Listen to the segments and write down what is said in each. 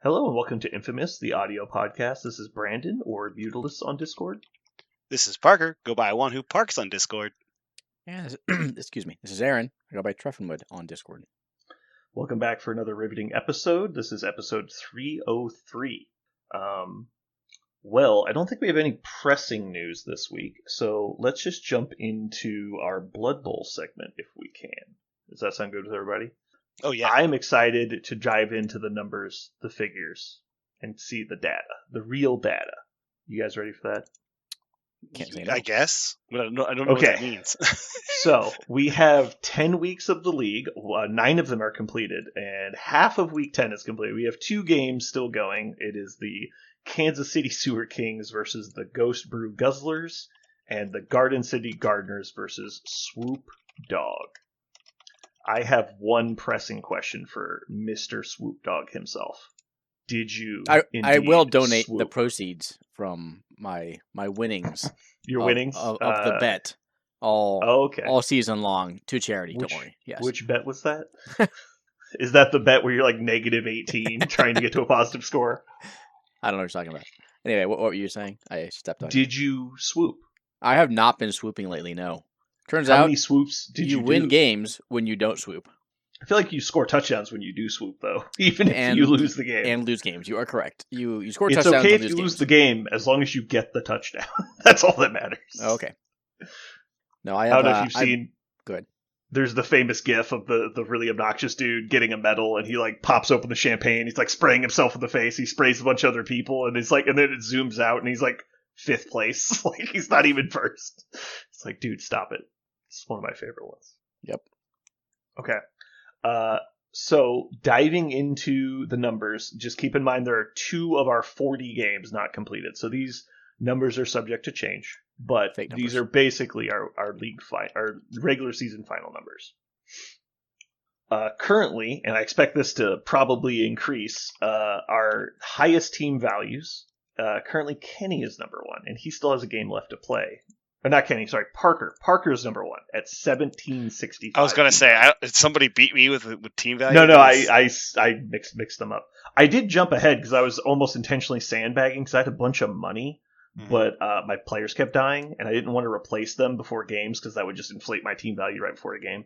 Hello and welcome to Infamous, the audio podcast. This is Brandon, or Butalus on Discord. This is Parker. Go by one who parks on Discord. Yeah, excuse me. This is Aaron. I go by Treffenwood on Discord. Welcome back for another riveting episode. This is episode 303. Well, I don't think we have any pressing news this week, so let's just jump into our Blood Bowl segment if we can. Does that sound good with everybody? Oh, yeah. I'm excited to dive into the numbers, the figures, and see the data, the real data. You guys ready for that? Can't say no. I guess. But I don't know what that means. So, we have 10 weeks of the league. 9 of them are completed, and half of week 10 is completed. We have 2 games still going. It is the Kansas City Sewer Kings versus the Ghost Brew Guzzlers, and the Garden City Gardeners versus Swoop Dog. I have one pressing question for Mr. Swoop Dog himself. Did you I will donate swoop? the proceeds from my winnings. Your winnings of the bet all season long to charity. Don't worry. Yes. Which bet was that? Is that the bet where you're like negative 18 trying to get to a positive score? I don't know what you're talking about. Anyway, what were you saying? I stepped on. Did you swoop? I have not been swooping lately. No. Turns How out many swoops did you win do? games when you don't swoop. I feel like you score touchdowns when you do swoop, though, even if you lose the game. And lose games. You are correct. You score it's touchdowns. It's okay and if you games. lose the game as long as you get the touchdown. That's all that matters. Okay. No, I don't know if you've seen. Good. There's the famous gif of the really obnoxious dude getting a medal, and he like pops open the champagne. He's like spraying himself in the face. He sprays a bunch of other people, and it's like, and then it zooms out, and he's like 5th place. Like he's not even first. It's like, dude, stop it. It's one of my favorite ones. Yep. Okay. So diving into the numbers, just keep in mind there are 2 of our 40 games not completed. So these numbers are subject to change, but these are basically our our regular season final numbers. Currently, and I expect this to probably increase, our highest team values. Currently, Kenny is number 1, and he still has a game left to play. Or not Kenny, sorry, Parker. Parker's number 1 at 1765. I was going to say, did somebody beat me with team value? No, I mixed them up. I did jump ahead because I was almost intentionally sandbagging because I had a bunch of money, but my players kept dying, and I didn't want to replace them before games because that would just inflate my team value right before a game.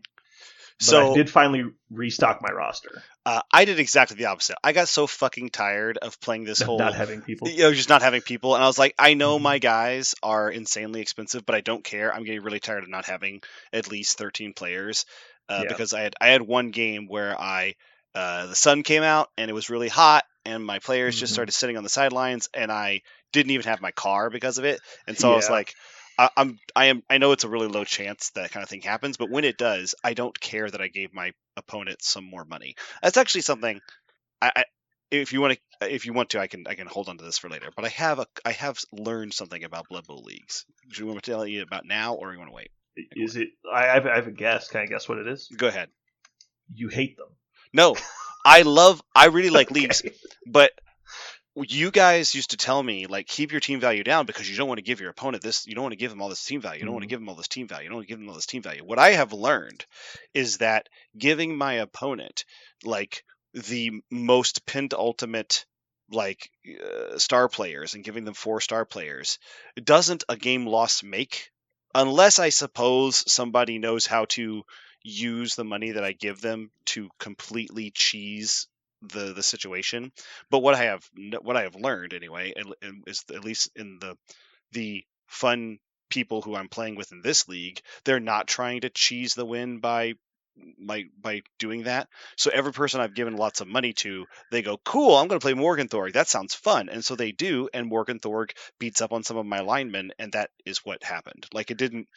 But so I did finally restock my roster. I did exactly the opposite. I got so fucking tired of playing this whole not having people. Just not having people, and I was like, I know my guys are insanely expensive, but I don't care. I'm getting really tired of not having at least 13 players because I had one game where the sun came out and it was really hot, and my players just started sitting on the sidelines, and I didn't even have my car because of it, and so I was like, I know it's a really low chance that kind of thing happens, but when it does, I don't care that I gave my opponent some more money. That's actually something if you want to, I can hold on to this for later. But I have learned something about Blood Bowl leagues. Do you want me to tell you about now, or you want to wait? Is it? I have a guess. Can I guess what it is? Go ahead. You hate them. No, I really like leagues, but you guys used to tell me, like, keep your team value down because you don't want to give your opponent this. You don't want to give them all this team value. You don't want to give them all this team value. You don't want to give them all this team value. What I have learned is that giving my opponent, like, the most pinned ultimate, like, star players and giving them 4 star players doesn't a game loss make, unless I suppose somebody knows how to use the money that I give them to completely cheese the situation. But what I have learned anyway, is at least in the fun people who I'm playing with in this league, they're not trying to cheese the win by doing that. So every person I've given lots of money to, they go, cool, I'm going to play Morgenthorg. That sounds fun. And so they do, and Morgenthorg beats up on some of my linemen, and that is what happened. Like, it didn't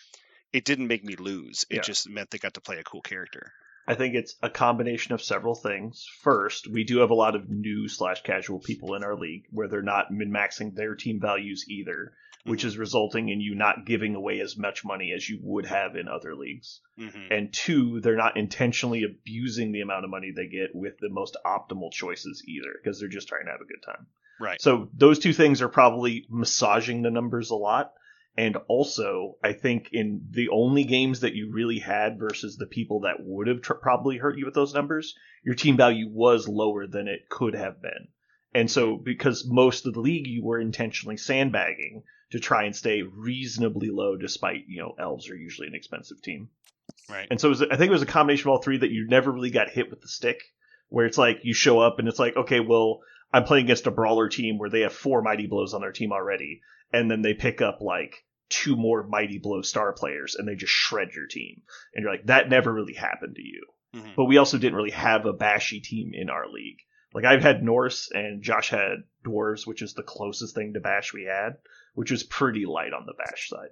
make me lose. It just meant they got to play a cool character. I think it's a combination of several things. First, we do have a lot of new/casual people in our league where they're not min-maxing their team values either, which is resulting in you not giving away as much money as you would have in other leagues. And 2, they're not intentionally abusing the amount of money they get with the most optimal choices either, because they're just trying to have a good time. Right. So those 2 things are probably massaging the numbers a lot. And also, I think in the only games that you really had versus the people that would have probably hurt you with those numbers, your team value was lower than it could have been. And so because most of the league you were intentionally sandbagging to try and stay reasonably low despite, elves are usually an expensive team. Right. And so I think it was a combination of all three that you never really got hit with the stick, where it's like you show up and it's like, okay, well, I'm playing against a brawler team where they have 4 Mighty Blows on their team already, and then they pick up like 2 more Mighty Blow star players and they just shred your team. And you're like, that never really happened to you. Mm-hmm. But we also didn't really have a bashy team in our league. Like I've had Norse and Josh had Dwarves, which is the closest thing to bash we had, which was pretty light on the bash side.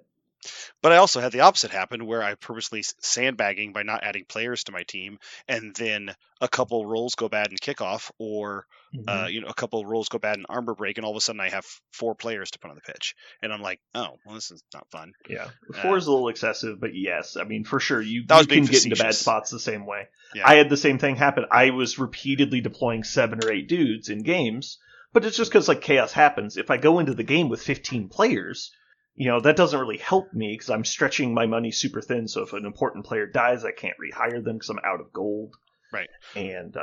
But I also had the opposite happen where I purposely sandbagging by not adding players to my team, and then a couple rolls go bad in kickoff, or a couple rolls go bad in armor break, and all of a sudden I have 4 players to put on the pitch, and I'm like, oh, well, this is not fun. Yeah, 4 is a little excessive, but yes, I mean for sure you can get into bad spots the same way. Yeah. I had the same thing happen. I was repeatedly deploying 7 or 8 dudes in games, but it's just because like chaos happens. If I go into the game with 15 players, that doesn't really help me because I'm stretching my money super thin. So if an important player dies, I can't rehire them because I'm out of gold. Right. And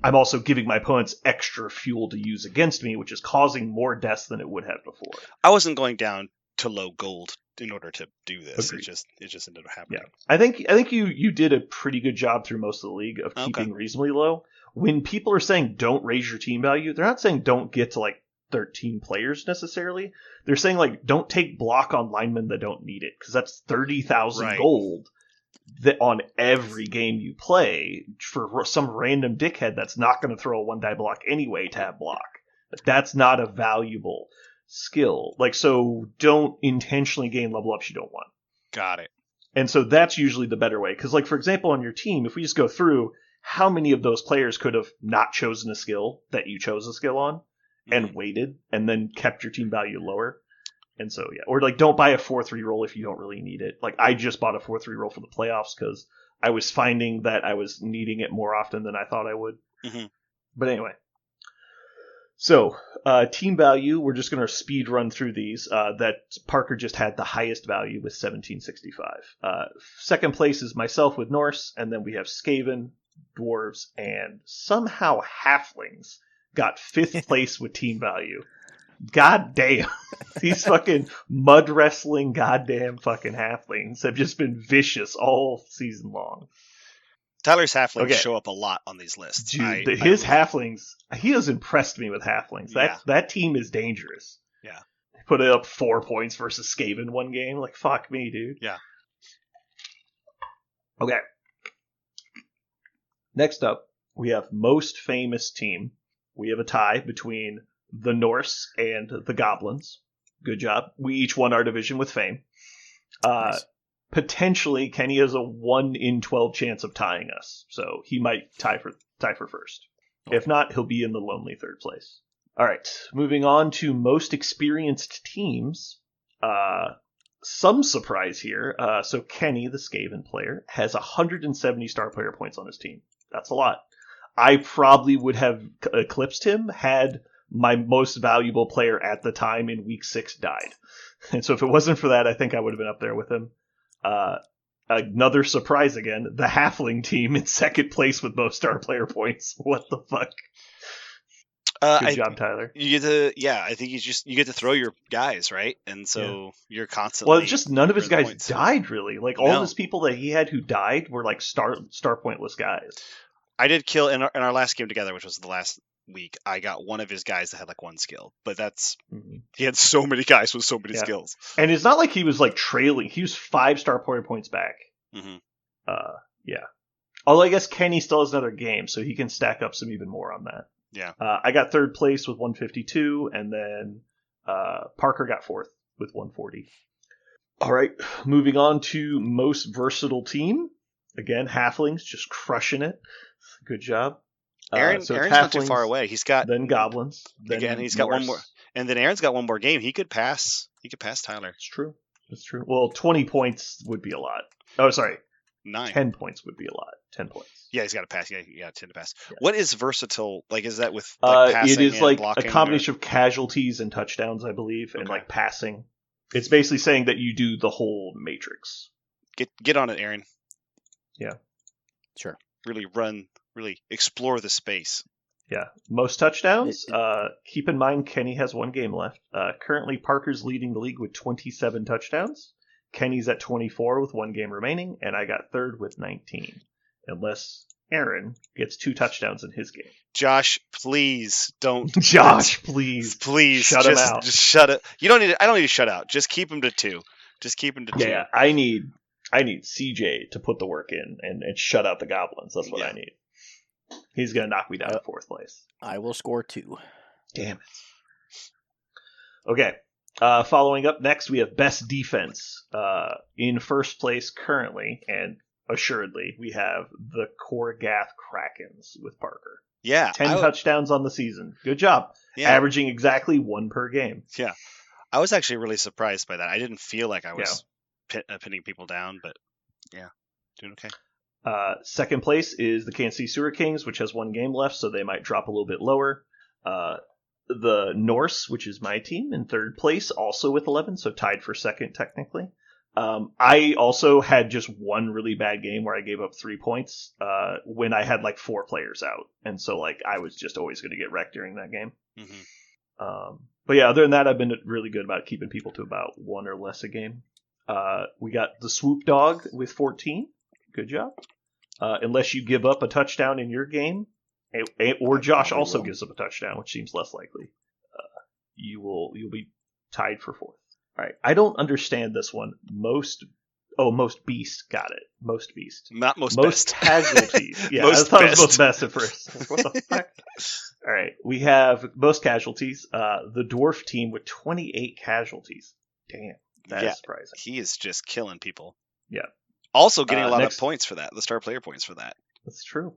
I'm also giving my opponents extra fuel to use against me, which is causing more deaths than it would have before. I wasn't going down to low gold in order to do this. Agreed. It just ended up happening. Yeah. I think you did a pretty good job through most of the league of keeping reasonably low. When people are saying don't raise your team value, they're not saying don't get to like 13 players necessarily. They're saying like don't take block on linemen that don't need it, because that's 30,000 gold that on every game you play for some random dickhead that's not going to throw a 1-die block anyway to have block. That's not a valuable skill. Like, so don't intentionally gain level ups you don't want. Got it. And so that's usually the better way, because like for example on your team, if we just go through how many of those players could have not chosen a skill that you chose a skill on and waited and then kept your team value lower. And so, yeah. Or like don't buy a 4-3 roll if you don't really need it. Like I just bought a 4-3 roll for the playoffs because I was finding that I was needing it more often than I thought I would. Mm-hmm. But anyway. So, team value, we're just going to speed run through these. That Parker just had the highest value with 1765. Second place is myself with Norse, and then we have Skaven, Dwarves, and somehow Halflings got 5th place with team value. God damn. These fucking mud wrestling goddamn fucking Halflings have just been vicious all season long. Tyler's Halflings show up a lot on these lists. Dude, his Halflings, he has impressed me with Halflings. That team is dangerous. Yeah. He put up 4 points versus Skaven one game. Like, fuck me, dude. Yeah. Okay. Next up, we have most famous team. We have a tie between the Norse and the Goblins. Good job. We each won our division with fame. Nice. Potentially, Kenny has a 1 in 12 chance of tying us, so he might tie for first. Okay. If not, he'll be in the lonely 3rd place. All right, moving on to most experienced teams. Some surprise here. So Kenny, the Skaven player, has 170 star player points on his team. That's a lot. I probably would have eclipsed him had my most valuable player at the time in week 6 died. And so if it wasn't for that, I think I would have been up there with him. Another surprise again, the Halfling team in 2nd place with most star player points. What the fuck? Good job, Tyler. You get to, I think you get to throw your guys, right? And so you're constantly. Well, just none of his guys died really. Like all of his people that he had who died were like star pointless guys. I did kill in our last game together, which was the last week. I got one of his guys that had like 1 skill, but that's he had so many guys with so many skills. And it's not like he was like trailing. He was 5 star player points back. Mm-hmm. Yeah. Although I guess Kenny still has another game, so he can stack up some even more on that. Yeah. I got 3rd place with 152, and then Parker got 4th with 140. All right, moving on to most versatile team. Again, Halflings just crushing it. Good job. Aaron's not too far away. He's got then Goblins. Then again, he's got 1 more, and then Aaron's got 1 more game. He could pass. Tyler. It's true. It's true. Well, 20 points would be a lot. Oh, sorry. 9. 10 points would be a lot. 10 points. Yeah, he's got to pass. Yeah, 10 to pass. Yeah. What is versatile? Like, is that with like passing? It is and like blocking a combination of casualties and touchdowns, I believe, and like passing. It's basically saying that you do the whole matrix. Get on it, Aaron. Yeah. Sure. Really explore the space. Yeah. Most touchdowns. Keep in mind, Kenny has 1 game left. Currently, Parker's leading the league with 27 touchdowns. Kenny's at 24 with 1 game remaining, and I got third with 19. Unless Aaron gets 2 touchdowns in his game. Josh, please don't. Josh, please shut him out. Just shut it. You don't need. I don't need to shut out. Just keep him to 2. Just keep him to 2. Yeah, I need CJ to put the work in and shut out the goblins. That's what I need. He's gonna knock me down to 4th place. I will score 2. Damn it. Okay. Following up next, we have best defense. In first place currently, and assuredly, we have the Korgath Krakens with Parker. Yeah. 10 touchdowns on the season. Good job. Yeah. Averaging exactly 1 per game. Yeah. I was actually really surprised by that. I didn't feel like I was pinning people down, but yeah, doing okay. Second place is the Kansas City Sewer Kings, which has 1 game left, so they might drop a little bit lower. The Norse, which is my team, in third place, also with 11, so tied for second technically. I also had just 1 really bad game where I gave up 3 points when I had like 4 players out, and so like I was just always going to get wrecked during that game. Mm-hmm. But yeah, other than that, I've been really good about keeping people to about 1 or less a game. We got the Swoop Dog with 14. Good job. Unless you give up a touchdown in your game, or Josh also gives up a touchdown, which seems less likely, you'll be tied for 4th. All right, I don't understand this one. Most beast, got it. Most beast, not most best. Casualties. Yeah, I thought it was most best at first. What the fuck? All right, we have most casualties. The dwarf team with 28 casualties. Damn, that is surprising. He is just killing people. Yeah. Also getting a lot of points for that. The star player points for that. That's true.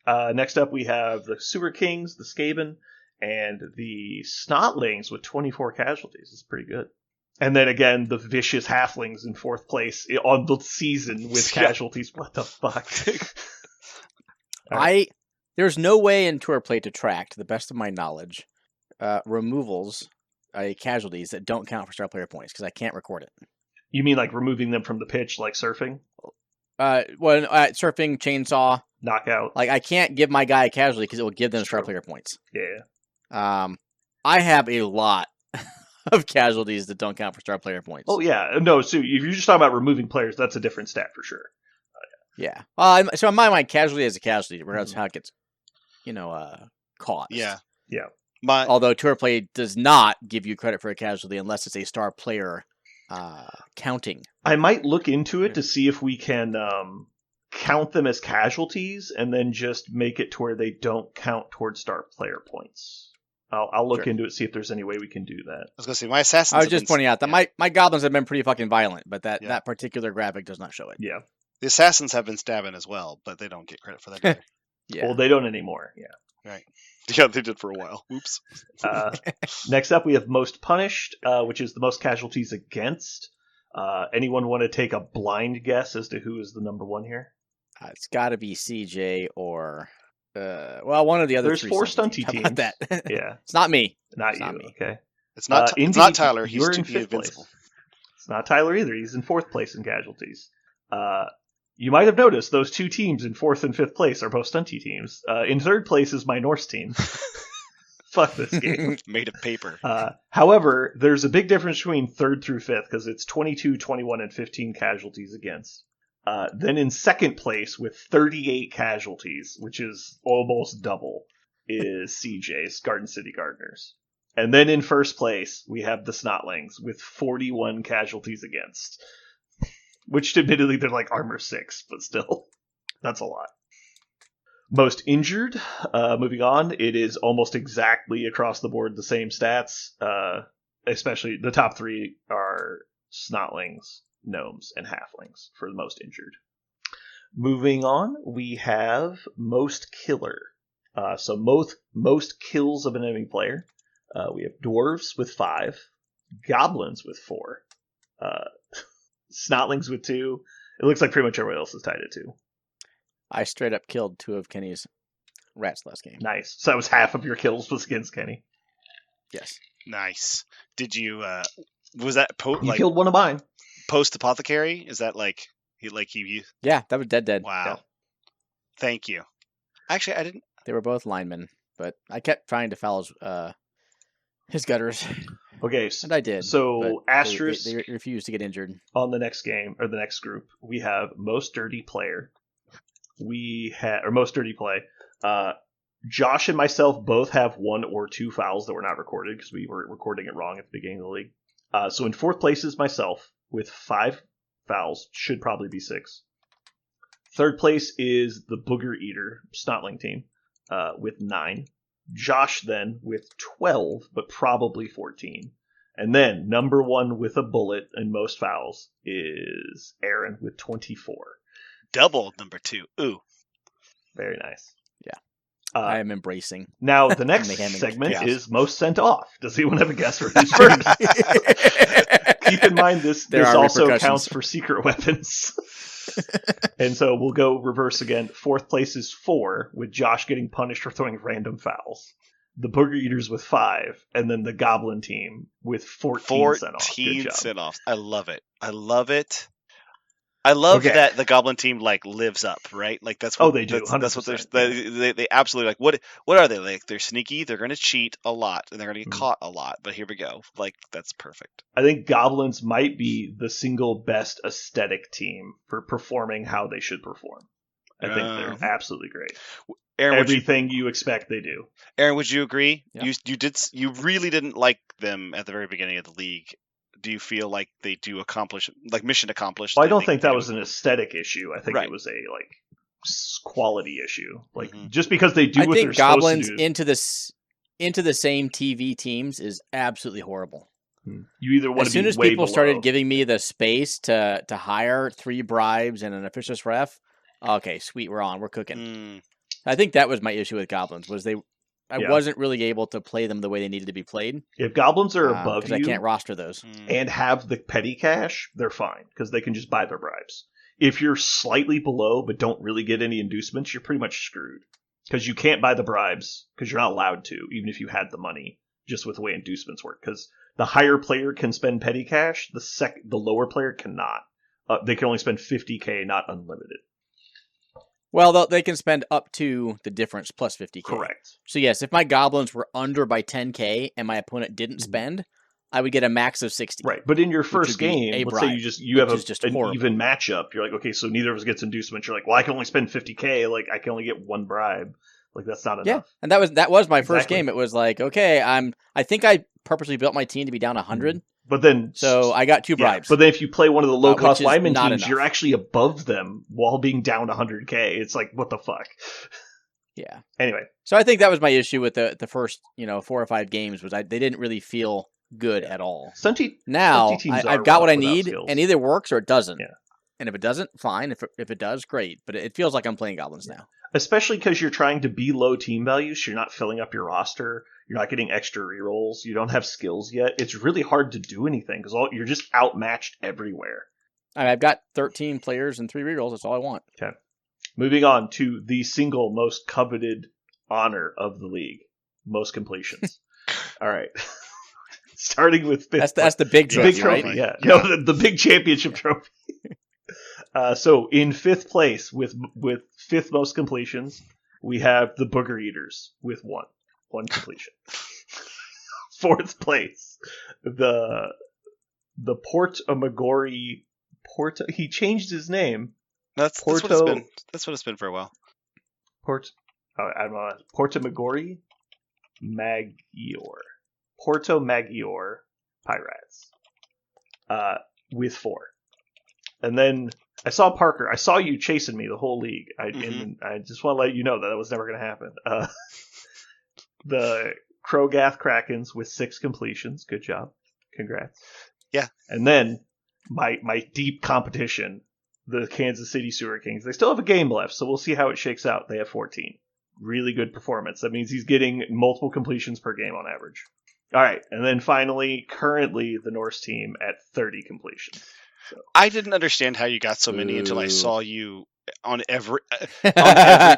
Next up, we have the Sewer Kings, the Skaven, and the Snotlings with 24 casualties. It's pretty good. And then again, the Vicious Halflings in 4th place on the season with casualties. What the fuck? There's no way in Tour Play to track, to the best of my knowledge, removals, casualties that don't count for star player points, because I can't record it. You mean like removing them from the pitch, like surfing? Surfing, chainsaw, knockout. Like I can't give my guy a casualty because it will give them star player points. Yeah. I have a lot of casualties that don't count for star player points. Oh yeah, no. So if you're just talking about removing players, that's a different stat for sure. Yeah. So in my mind, casualty is a casualty, regardless of how it gets, caused. Yeah. Yeah. Although Tour Play does not give you credit for a casualty unless it's a star player counting. I might look into it to see if we can count them as casualties and then just make it to where they don't count towards star player points. I'll look into it, see if there's any way we can do that. I was going to say, my assassins. I was just pointing out that my goblins have been pretty fucking violent, but that particular graphic does not show it. Yeah. The assassins have been stabbing as well, but they don't get credit for that either. Yeah. Well, they don't anymore. Yeah. Right. Yeah, they did for a while. Oops. Next up, we have most punished, which is the most casualties against. Anyone want to take a blind guess as to who is the number 1 here? It's got to be CJ or one of the other. There's 3 4 stunty teams. How about that? Yeah, it's not me. Not you. Okay. It's not. It's not Tyler. He's in 5th place. It's not Tyler either. He's in 4th place in casualties. You might have noticed those 2 teams in 4th and 5th place are both stunty teams. In 3rd place is my Norse team. Fuck this game. Made of paper. However, there's a big difference between 3rd through 5th because it's 22, 21, and 15 casualties against. Then in 2nd place with 38 casualties, which is almost double, is CJ's Garden City Gardeners. And then in 1st place, we have the Snotlings with 41 casualties against. Which, admittedly, they're like armor 6, but still, that's a lot. Most injured, moving on, it is almost exactly across the board the same stats. Especially the top 3 are Snotlings, Gnomes, and Halflings for the most injured. Moving on, we have most killer. So most kills of an enemy player. We have Dwarves with 5, Goblins with 4, Snotlings with 2. It looks like pretty much everybody else is tied at 2. I straight up killed 2 of Kenny's rats last game. Nice. So that was half of your kills was against Kenny. Yes. Nice. Did you? Was that you killed one of mine? Post apothecary? Is that you? Yeah, that was dead. Wow. Yeah. Thank you. Actually, I didn't. They were both linemen, but I kept trying to foul his gutters, Okay, and I did. so but asterisk they refused to get injured. on the next game or the next group. We have most dirty player. Most dirty play. Josh and myself both have 1 or 2 fouls that were not recorded because we were recording it wrong at the beginning of the league. So in 4th place is myself with 5 fouls, should probably be 6. 3rd place is the Booger Eater Snotling team with 9. Josh then with 12, but probably 14. And then number 1 with a bullet and most fouls is Aaron with 24. Double number 2. Ooh. Very nice. Yeah. I am embracing. Now, the next Mechanic segment chaos. is most sent off. Does anyone have a guess for who's first? Keep in mind, this also counts for secret weapons. And so we'll go reverse again. 4th place is 4, with Josh getting punished for throwing random fouls. The Booger Eaters with 5, and then the Goblin team with 14 sent-offs. 14 sent-offs. I love it. I love it. I love that the Goblin team lives up, right? Like that's what they do. That's what they absolutely like. What are they like? They're sneaky. They're going to cheat a lot, and they're going to get caught a lot. But here we go. Like that's perfect. I think Goblins might be the single best aesthetic team for performing how they should perform. I think they're absolutely great. Aaron, everything you expect, they do. Aaron, would you agree? Yeah. You really didn't like them at the very beginning of the league. Do you feel like they do accomplish, like mission accomplished? Well, I don't think that was an aesthetic issue. I think it was a quality issue. Like just because they do what they're Goblins supposed to do. into the same TV teams is absolutely horrible. You either want as to be soon as way people below. started giving me the space to hire 3 bribes and an officious ref, okay, sweet, we're cooking. I think that was my issue with Goblins was I wasn't really able to play them the way they needed to be played. If Goblins are above you, I can't roster those, and have the petty cash, they're fine because they can just buy their bribes. If you're slightly below but don't really get any inducements, you're pretty much screwed because you can't buy the bribes because you're not allowed to, even if you had the money. Just with the way inducements work, because the higher player can spend petty cash, the lower player cannot. They can only spend 50K, not unlimited. Well, they can spend up to the difference plus 50K. Correct. So yes, if my Goblins were under by 10K and my opponent didn't spend, I would get a max of 60. Right, but in your first game, let's say you have an even matchup. You're like, okay, so neither of us gets inducement. You're like, well, I can only spend 50K. Like, I can only get 1 bribe. Like, that's not enough. Yeah, and that was my first game. It was like, okay, I think I purposely built my team to be down 100. But then, so I got 2 bribes. But then if you play one of the low-cost lineman teams, you're actually above them while being down 100K. It's like, what the fuck? Yeah. Anyway. So I think that was my issue with the first 4 or 5 games was they didn't really feel good at all. Now I've got what I need, and either works or it doesn't. Yeah. And if it doesn't, fine. If it does, great. But it feels like I'm playing Goblins now. Especially because you're trying to be low team values. So you're not filling up your roster. You're not getting extra rerolls. You don't have skills yet. It's really hard to do anything because you're just outmatched everywhere. I've got 13 players and 3 rerolls. That's all I want. Okay. Moving on to the single most coveted honor of the league. Most completions. All right. Starting with 5th. That's the big trophy, right? Yeah. No, the big championship trophy. So in 5th place with 5th most completions, we have the Booger Eaters with 1 completion. 4th place, the Port Magori Porto. He changed his name. That's what it's been. That's what it's been for a while. Porto Magori Magior. Porto Magior Pirates. With 4. And then I saw Parker. I saw you chasing me the whole league. And I just want to let you know that was never going to happen. The Krogath Krakens with 6 completions. Good job. Congrats. Yeah. And then my deep competition, the Kansas City Sewer Kings. They still have a game left, so we'll see how it shakes out. They have 14. Really good performance. That means he's getting multiple completions per game on average. All right. And then finally, currently, the Norse team at 30 completions. So. I didn't understand how you got so many until I saw you on every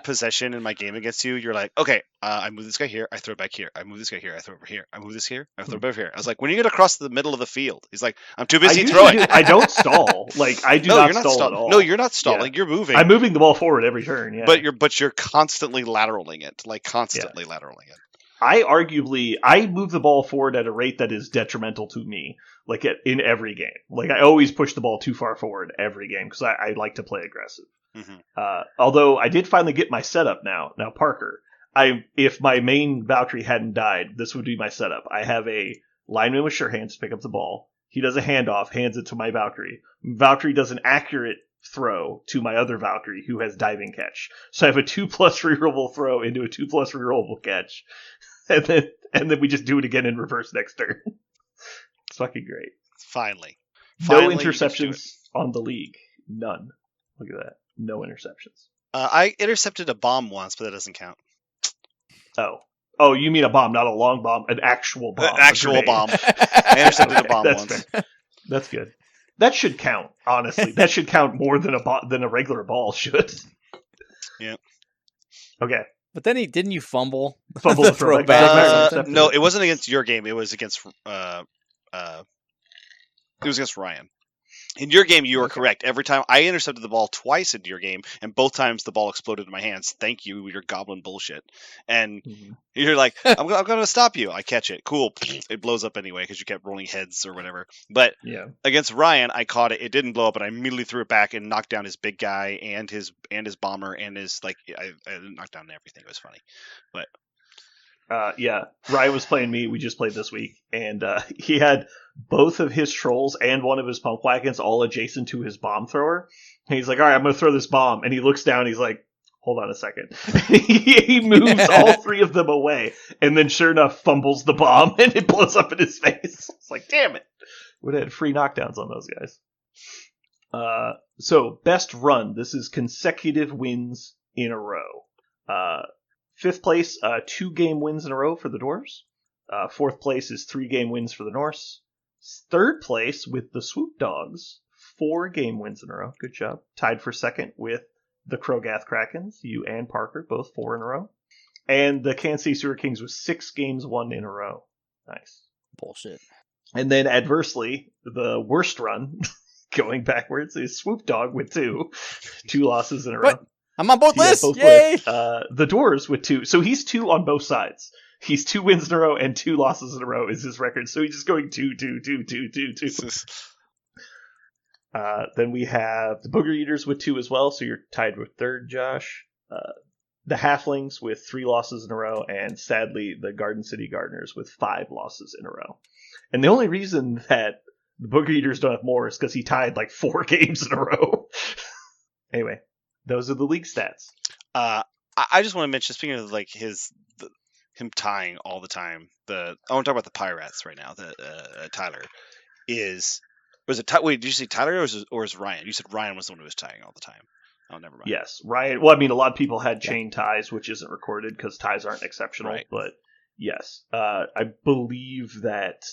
possession in my game against you, you're like, okay, I move this guy here, I throw it back here. I move this guy here, I throw it over here. I move this here, I throw it over here. I was like, when are you gonna cross the middle of the field? He's like, I'm too busy throwing. I don't stall. Like I do not stall at all. No, you're not stalling. Yeah. You're moving. I'm moving the ball forward every turn. Yeah, but you're constantly lateraling it, lateraling it. I move the ball forward at a rate that is detrimental to me. Like in every game, like I always push the ball too far forward every game because I like to play aggressive. Mm-hmm. Although I did finally get my setup now. Now Parker, if my main Valkyrie hadn't died, this would be my setup. I have a lineman with sure hands to pick up the ball. He does a handoff, hands it to my Valkyrie. Valkyrie does an accurate throw to my other Valkyrie who has diving catch. So I have a 2+ rerollable throw into a 2+ rerollable catch, and then we just do it again in reverse next turn. It's fucking great. Finally, no interceptions on the league. None. Look at that. No interceptions. I intercepted a bomb once, but that doesn't count. Oh, you mean a bomb, not a long bomb, an actual bomb. An actual bomb. I intercepted a bomb once. Fair. That's good. That should count, honestly. That should count more than a regular ball should. Yeah. Okay. But then didn't you fumble the throwback? No, it wasn't against your game. It was against Ryan. In your game, you were correct. Every time I intercepted the ball twice in your game, and both times the ball exploded in my hands. Thank you, your goblin bullshit. And you're like, I'm going to stop you. I catch it. Cool. It blows up anyway because you kept rolling heads or whatever. But against Ryan, I caught it. It didn't blow up, and I immediately threw it back and knocked down his big guy and his bomber and his I knocked down everything. It was funny, but. Ryan was playing me. We just played this week, and he had both of his trolls and one of his pump wagons all adjacent to his bomb thrower. And he's like, all right, I'm going to throw this bomb. And he looks down, he's like, hold on a second. He moves all three of them away, and then sure enough, fumbles the bomb, and it blows up in his face. It's like, damn it. Would have had free knockdowns on those guys. So, best run. This is consecutive wins in a row. 5th place, 2-game wins in a row for the Dwarves. 4th place is 3-game wins for the Norse. 3rd place with the Swoop Dogs, 4-game wins in a row. Good job. Tied for 2nd with the Krogath Krakens, you and Parker, both 4 in a row. And the Kansas City Sewer Kings with 6 games won in a row. Nice. Bullshit. And then adversely, the worst run, going backwards, is Swoop Dog with 2 losses in a row. What? I'm on both lists. Yay! The Dwarves with 2. So he's 2 on both sides. He's 2 wins in a row and 2 losses in a row is his record. So he's just going 2. Then we have the Booger Eaters with 2 as well. So you're tied with 3rd, Josh. The Halflings with 3 losses in a row. And sadly, the Garden City Gardeners with 5 losses in a row. And the only reason that the Booger Eaters don't have more is because he tied like 4 games in a row. Anyway. Those are the league stats. I just want to mention, speaking of like him tying all the time. I want to talk about the Pirates right now. Tyler wait, did you say Tyler or is Ryan? You said Ryan was the one who was tying all the time. Oh, never mind. Yes, Ryan. Well, I mean, a lot of people had chain ties, which isn't recorded because ties aren't exceptional. Right. But yes, I believe that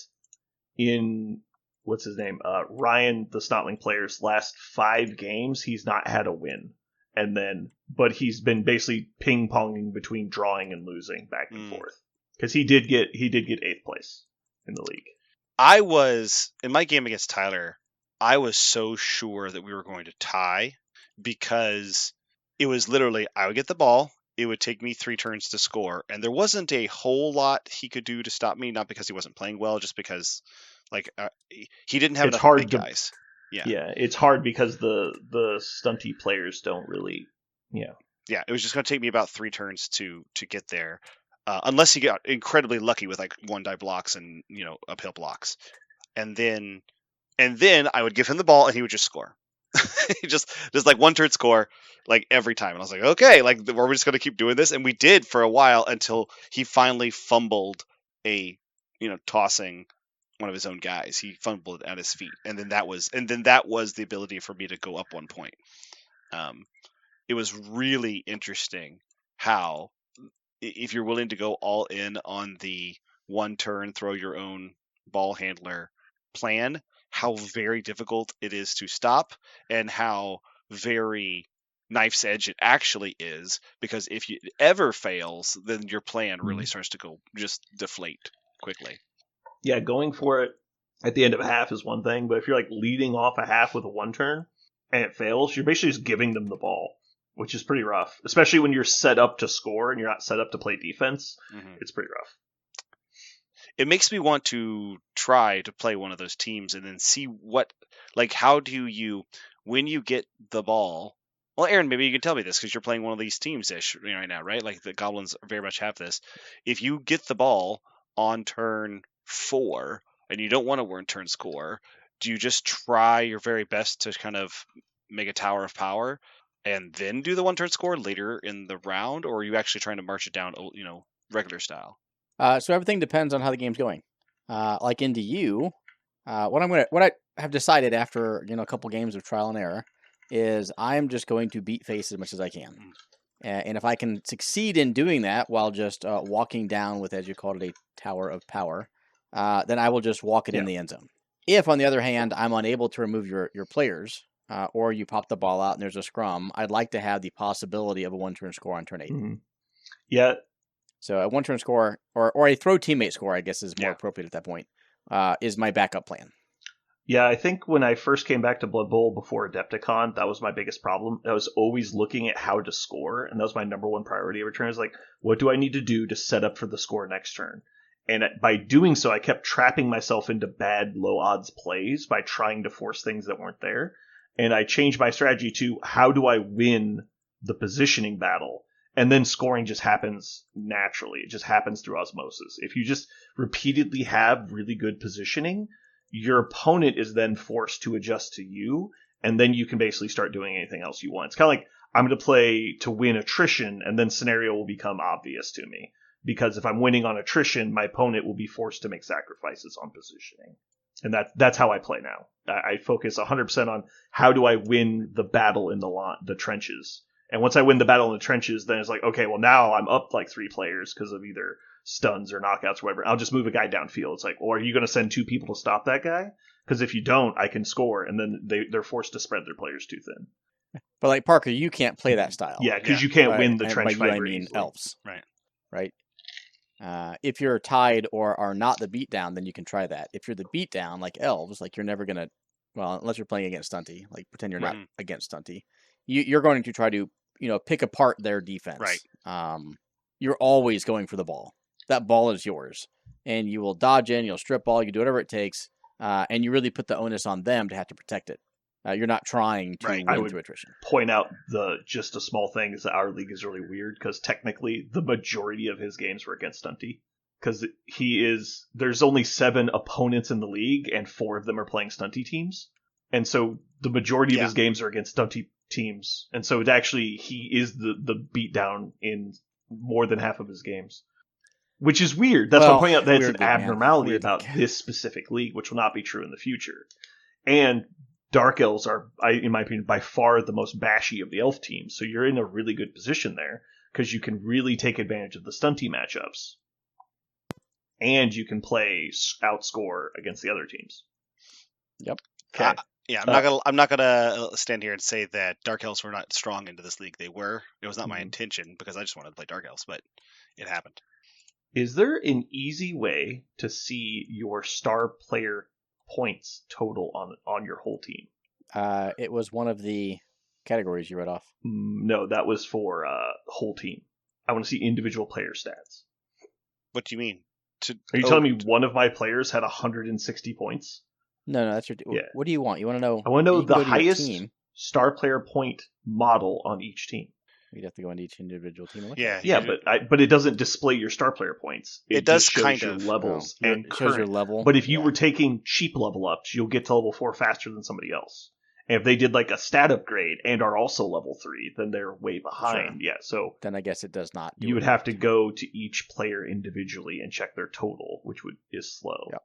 in what's his name, Ryan, the Snotling player's last 5 games, he's not had a win. But he's been basically ping-ponging between drawing and losing back and forth. Because he did get 8th place in the league. I was, in my game against Tyler, I was so sure that we were going to tie because it was literally, I would get the ball, it would take me 3 turns to score, and there wasn't a whole lot he could do to stop me, not because he wasn't playing well, just because he didn't have enough big guys. Yeah, it's hard because the stunty players don't really. Yeah, it was just going to take me about 3 turns to get there, unless he got incredibly lucky with like 1-die blocks and uphill blocks, and then I would give him the ball and he would just score. just like 1-turn score like every time, and I was like, okay, like we're just going to keep doing this, and we did for a while until he finally fumbled tossing one of his own guys. He fumbled at his feet, and then that was the ability for me to go up 1 point. It was really interesting how, if you're willing to go all in on the 1-turn throw your own ball handler plan, how very difficult it is to stop, and how very knife's edge it actually is, because if it ever fails, then your plan really starts to go just deflate quickly. Yeah, going for it at the end of a half is one thing, but if you're like leading off a half with a one turn and it fails, you're basically just giving them the ball, which is pretty rough, especially when you're set up to score and you're not set up to play defense. It's pretty rough. It makes me want to try to play one of those teams and then see how do you, when you get the ball. Well, Aaron, maybe you can tell me this because you're playing one of these teams right now, right? Like the Goblins very much have this. If you get the ball on turn 4 and you don't want to win turn score, do you just try your very best to kind of make a tower of power and then do the 1 turn score later in the round, or are you actually trying to march it down, regular style? So everything depends on how the game's going. Like in DU, what I have decided after a couple games of trial and error is I am just going to beat face as much as I can, and if I can succeed in doing that while just walking down with, as you called it, a tower of power, then I will just walk it in the end zone. If, on the other hand, I'm unable to remove your players, or you pop the ball out and there's a scrum, I'd like to have the possibility of a 1-turn score on turn 8. Yeah. So a 1-turn score, or a throw teammate score, I guess is more appropriate at that point, is my backup plan. Yeah, I think when I first came back to Blood Bowl before Adepticon, that was my biggest problem. I was always looking at how to score, and that was my number one priority every turn. I was like, what do I need to do to set up for the score next turn? And by doing so, I kept trapping myself into bad, low-odds plays by trying to force things that weren't there. And I changed my strategy to, how do I win the positioning battle? And then scoring just happens naturally. It just happens through osmosis. If you just repeatedly have really good positioning, your opponent is then forced to adjust to you, and then you can basically start doing anything else you want. It's kind of like, I'm going to play to win attrition, and then scenario will become obvious to me. Because if I'm winning on attrition, my opponent will be forced to make sacrifices on positioning. And that's how I play now. I focus 100% on how do I win the battle in the trenches. And once I win the battle in the trenches, then it's like, okay, well, now I'm up like 3 players because of either stuns or knockouts or whatever. I'll just move a guy downfield. It's like, well, are you going to send 2 people to stop that guy? Because if you don't, I can score, and then they're forced to spread their players too thin. But like Parker, you can't play that style. Yeah, because you can't win the trench fight. I mean elves. Right. If you're tied or are not the beatdown, then you can try that. If you're the beatdown, like elves, like you're never going to, well, unless you're playing against Stunty, like pretend you're not against Stunty, you're going to try to, pick apart their defense. Right. You're always going for the ball. That ball is yours. And you will dodge in, you'll strip ball, you do whatever it takes, and you really put the onus on them to have to protect it. You're not trying to win through attrition. Point out just a small thing is that our league is really weird because technically the majority of his games were against Stunty. Because there's only 7 opponents in the league and 4 of them are playing Stunty teams. And so the majority of his games are against Stunty teams. And so he is the beatdown in more than half of his games. Which is weird. That's why I'm pointing out that it's an abnormality about this specific league, which will not be true in the future. And Dark Elves are, in my opinion, by far the most bashy of the elf teams. So you're in a really good position there because you can really take advantage of the Stunty matchups. And you can play outscore against the other teams. Yep. Okay. I'm not gonna stand here and say that Dark Elves were not strong into this league. They were. It was not my intention because I just wanted to play Dark Elves, but it happened. Is there an easy way to see your star player points total on your whole team? It was one of the categories you read off. No, that was for whole team. I want to see individual player stats. What do you mean? Are you telling me one of my players had 160 points? No, that's your. Yeah. What do you want? You want to know? I want to know the highest star player point model on each team. You'd have to go into each individual team. Yeah, but it doesn't display your star player points. It does shows kind your of levels and it shows your level. But if you were taking cheap level ups, you'll get to level 4 faster than somebody else. And if they did like a stat upgrade and are also level 3, then they're way behind. Sure. Yeah, so then I guess it does not. You would have to go to each player individually and check their total, which is slow. Yep.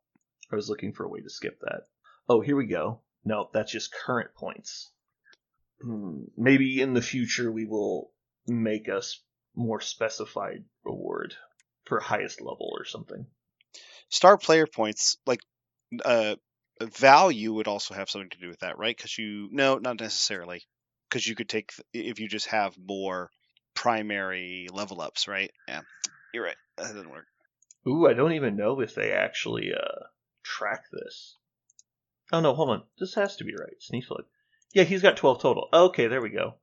I was looking for a way to skip that. Oh, here we go. No, that's just current points. Maybe in the future we will make a more specified reward for highest level or something. Star player points, like value would also have something to do with that, right? Because no, not necessarily. because you could take if you just have more primary level ups, right? Yeah, you're right. That doesn't work. Ooh, I don't even know if they actually track this. Oh no, hold on. This has to be right. Sneeflug. Yeah, he's got 12 total. Okay, there we go.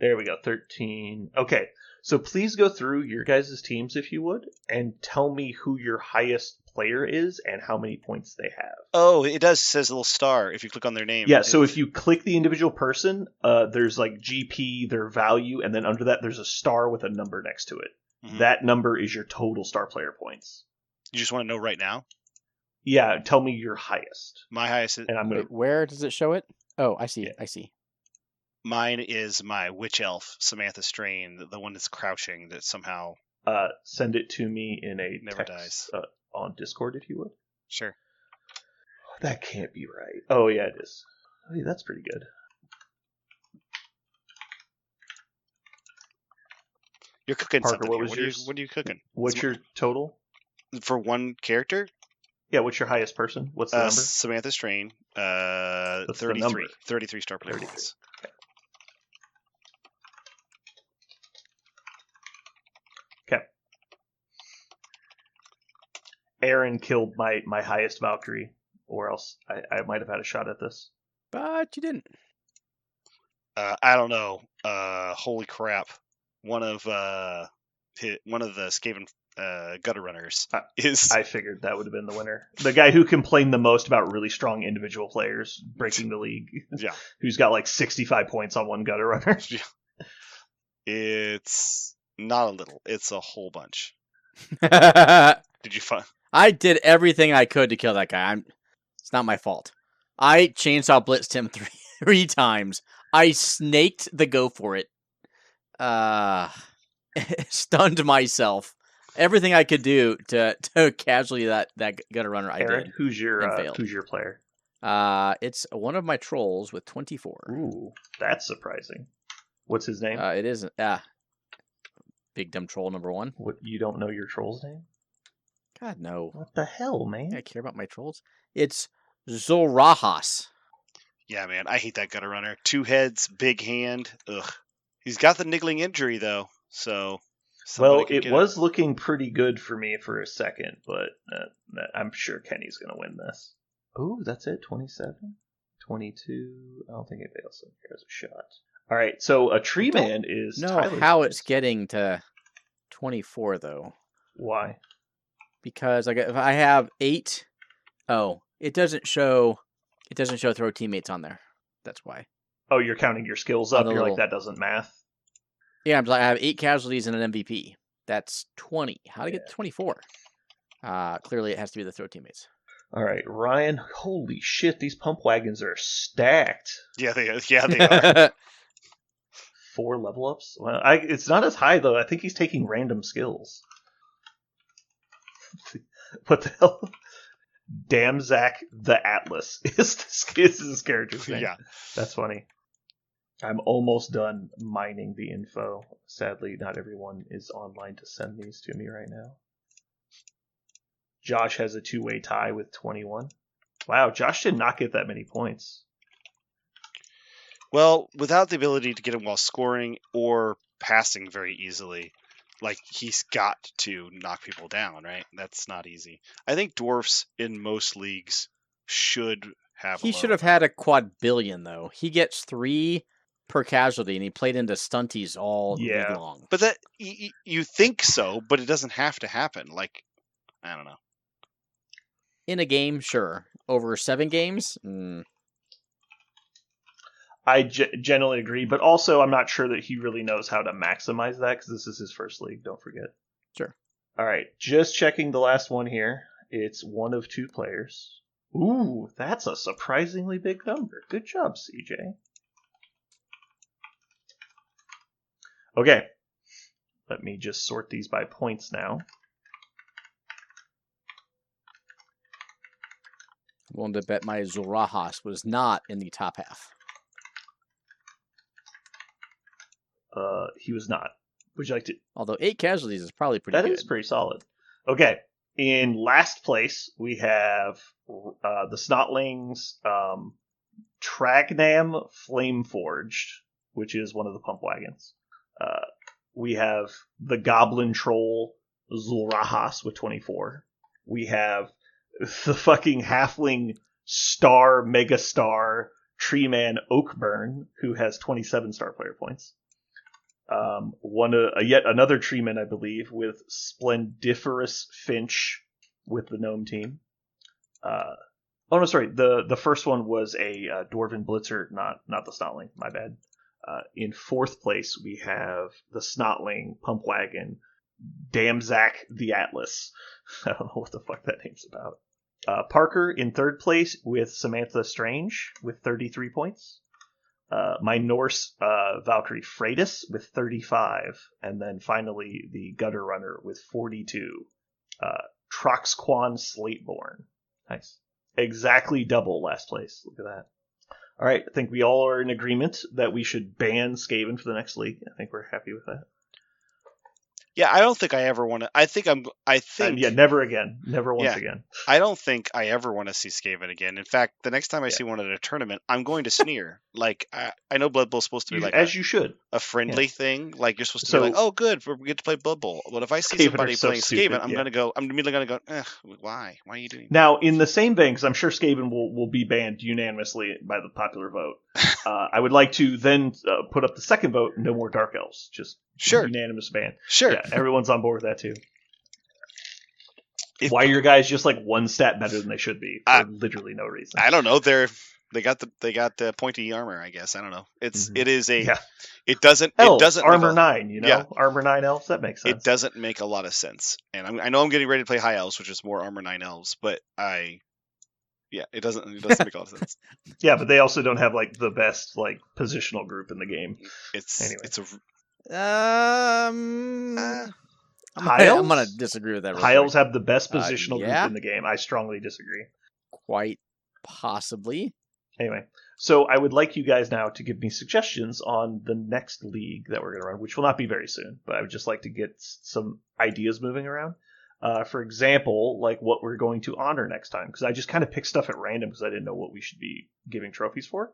13. Okay, so please go through your guys' teams if you would, and tell me who your highest player is and how many points they have. Oh, it does. It says a little star if you click on their name. Yeah, so if you click the individual person, there's like GP, their value, and then under that there's a star with a number next to it. Mm-hmm. That number is your total star player points. You just want to know right now? Yeah, tell me your highest. My highest is... And I'm gonna... Wait, where does it show it? Oh, I see. Yeah. I see. Mine is my witch elf, Samantha Strain, the one that's crouching that somehow... send it to me in a never text on Discord if you would. Sure. That can't be right. Oh, yeah, it is. Oh, yeah, that's pretty good. You're cooking Parker, something. What are you cooking? What's your total? For one character? Yeah, what's your highest person? What's the number? Samantha Strain. 33. 33 star player points. Okay. Aaron killed my highest Valkyrie, or else I might have had a shot at this. But you didn't. I don't know. Holy crap. One of the Skaven gutter runners is... I figured that would have been the winner. The guy who complained the most about really strong individual players breaking the league. Yeah. Who's got like 65 points on one gutter runner. Yeah. It's not a little. It's a whole bunch. Did you find... I did everything I could to kill that guy. It's not my fault. I chainsaw blitzed him three times. I snaked the go for it. Stunned myself. Everything I could do to casually that gutter runner. I Aaron, did. Who's your player? It's one of my trolls with 24. Ooh, that's surprising. What's his name? It isn't. Big dumb troll number 1. What, you don't know your troll's name? God no. What the hell, man? I care about my trolls. It's Zorahas. Yeah, man, I hate that gutter runner. 2 heads, big hand. Ugh. He's got the niggling injury though, so. Well, it was looking pretty good for me for a second, but I'm sure Kenny's going to win this. Oh, that's it? 27? 22? I don't think anybody else has a shot. All right, so a tree man is Tyler's how it's getting to 24, though. Why? Because if I have 8... Oh, it doesn't show throw teammates on there. That's why. Oh, you're counting your skills up? You're like, that doesn't math? Yeah, I have 8 casualties and an MVP. That's 20. How to get to 24? Clearly, it has to be the throw teammates. All right, Ryan. Holy shit, these pump wagons are stacked. Yeah, they are. 4 level ups. Well, it's not as high though. I think he's taking random skills. What the hell? Damzak the Atlas is this character's name. Yeah, that's funny. I'm almost done mining the info. Sadly, not everyone is online to send these to me right now. Josh has a 2-way tie with 21. Wow, Josh did not get that many points. Well, without the ability to get him while scoring or passing very easily, like, he's got to knock people down, right? That's not easy. I think dwarfs in most leagues should have... He should have had a quadbillion, though. He gets 3... per casualty, and he played into stunties all league long. But that you think so, but it doesn't have to happen. Like, I don't know. In a game, sure. Over 7 games, I generally agree, but also I'm not sure that he really knows how to maximize that because this is his first league. Don't forget. Sure. All right, just checking the last one here. It's 1 of 2 players. Ooh, that's a surprisingly big number. Good job, CJ. Okay, let me just sort these by points now. I'm willing to bet my Zorahas was not in the top half. He was not. Would you like to? Although 8 casualties is probably pretty good. That is pretty solid. Okay, in last place we have the Snotlings, Tragnam Flameforged. which is one of the pump wagons. We have the Goblin Troll Zulrahas with 24. We have the fucking Halfling Star Megastar Tree Man Oakburn, who has 27 star player points. Yet another Treeman, I believe, with Splendiferous Finch with the Gnome team. The first one was a Dwarven Blitzer, not the Snotling, my bad. In fourth place, we have the Snotling Pump Wagon, Damzak the Atlas. I don't know what the fuck that name's about. Parker in third place with Samantha Strange with 33 points. My Norse Valkyrie Freitas with 35. And then finally the Gutter Runner with 42. Troxquan Slateborn. Nice. Exactly double last place. Look at that. All right, I think we all are in agreement that we should ban Skaven for the next league. I think we're happy with that. Yeah, I don't think I ever want to. I think never again. Never once again. I don't think I ever want to see Skaven again. In fact, the next time I see one at a tournament, I'm going to sneer. Like, I know Blood Bowl's supposed to be like you should a friendly thing. Like, you're supposed to be like, oh, good, we get to play Blood Bowl. But if I see somebody playing Skaven, I'm immediately gonna go, why? Why are you doing that? Now, in the same vein, because I'm sure Skaven will be banned unanimously by the popular vote. I would like to then put up the second vote. No more Dark Elves. Just unanimous ban. Sure. Yeah, everyone's on board with that too. Why are your guys just like one stat better than they should be for literally no reason? I don't know. They got the pointy armor. I guess I don't know. It doesn't armor 9. Armor 9 elves. That makes sense. It doesn't make a lot of sense. And I know I'm getting ready to play High Elves, which is more armor 9 elves, but it doesn't make a lot of sense. Yeah, but they also don't have like the best like positional group in the game. I'm going to disagree with that. High Elves have the best positional group in the game. I strongly disagree. Quite possibly. Anyway, so I would like you guys now to give me suggestions on the next league that we're going to run, which will not be very soon, but I would just like to get some ideas moving around. For example, like what we're going to honor next time, because I just kind of picked stuff at random because I didn't know what we should be giving trophies for.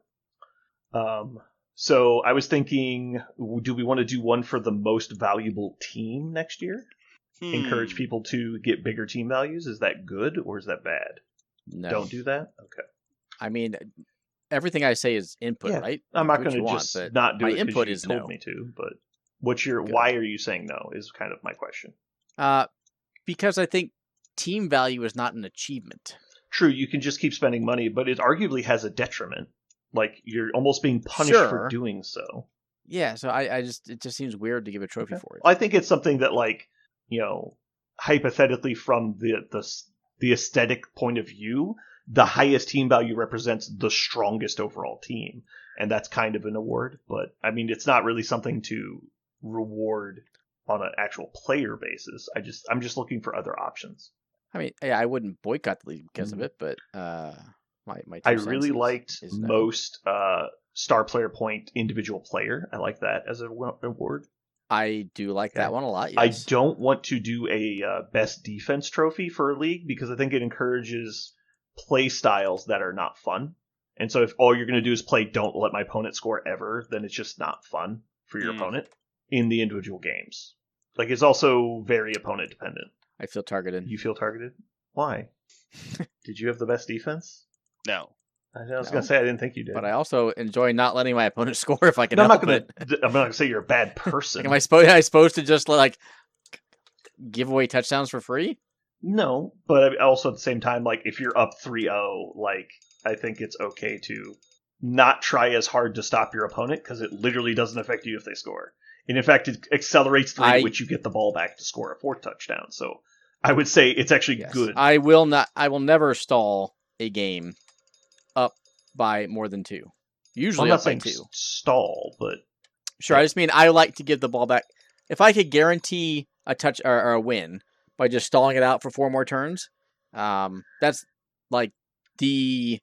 So I was thinking, do we want to do one for the most valuable team next year? Encourage people to get bigger team values? Is that good or is that bad? No. Don't do that? Okay. I mean, everything I say is input, right? I'm not going to just not do it because input you told me to, but why are you saying no is kind of my question. Because I think team value is not an achievement. True, you can just keep spending money, but it arguably has a detriment. Like, you're almost being punished for doing so. Yeah, so it just seems weird to give a trophy for it. Well, I think it's something that, like, hypothetically from the aesthetic point of view, the highest team value represents the strongest overall team. And that's kind of an award. But, I mean, it's not really something to reward on an actual player basis. I'm just looking for other options. I mean, I wouldn't boycott the league because of it, but I really liked most star player point individual player. I like that as an award. I do like that one a lot. Yes. I don't want to do a best defense trophy for a league because I think it encourages play styles that are not fun. And so if all you're going to do is play don't let my opponent score ever, then it's just not fun for your opponent in the individual games. Like, it's also very opponent dependent. I feel targeted. You feel targeted? Why? Did you have the best defense? No. I was going to say I didn't think you did. But I also enjoy not letting my opponent score if I can help it. I'm not going to say you're a bad person. Like, am I supposed to just like give away touchdowns for free? No, but also at the same time, like, if you're up 3-0, like, I think it's okay to not try as hard to stop your opponent because it literally doesn't affect you if they score. And in fact, it accelerates the rate at which you get the ball back to score a fourth touchdown. So I would say it's actually good. I will never stall a game up by more than 2. Usually up by 2. Stall, but sure. I just mean I like to give the ball back. If I could guarantee a touch or a win by just stalling it out for 4 more turns, that's like the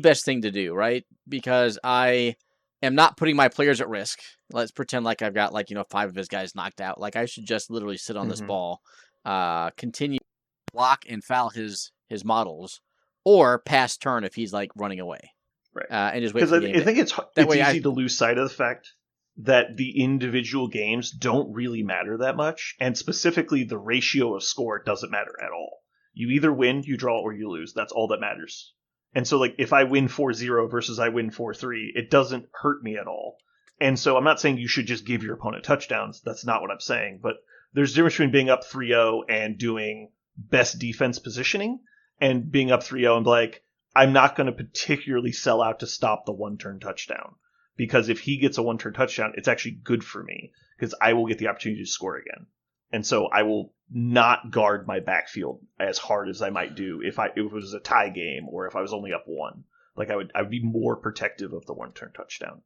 best thing to do, right? Because I am not putting my players at risk. Let's pretend like I've got 5 of his guys knocked out. Like, I should just literally sit on this ball, continue to block and foul his models, or pass turn if he's like running away. Right. And just wait for the game. I think it's easy to lose sight of the fact that the individual games don't really matter that much, and specifically the ratio of score doesn't matter at all. You either win, you draw, or you lose. That's all that matters. And so, like, if I win 4-0 versus I win 4-3, it doesn't hurt me at all. And so I'm not saying you should just give your opponent touchdowns. That's not what I'm saying. But there's a difference between being up 3-0 and doing best defense positioning and being up 3-0 and be like, I'm not going to particularly sell out to stop the one-turn touchdown. Because if he gets a one-turn touchdown, it's actually good for me because I will get the opportunity to score again. And so I will not guard my backfield as hard as I might do if it was a tie game or if I was only up 1. Like I would be more protective of the one-turn touchdown.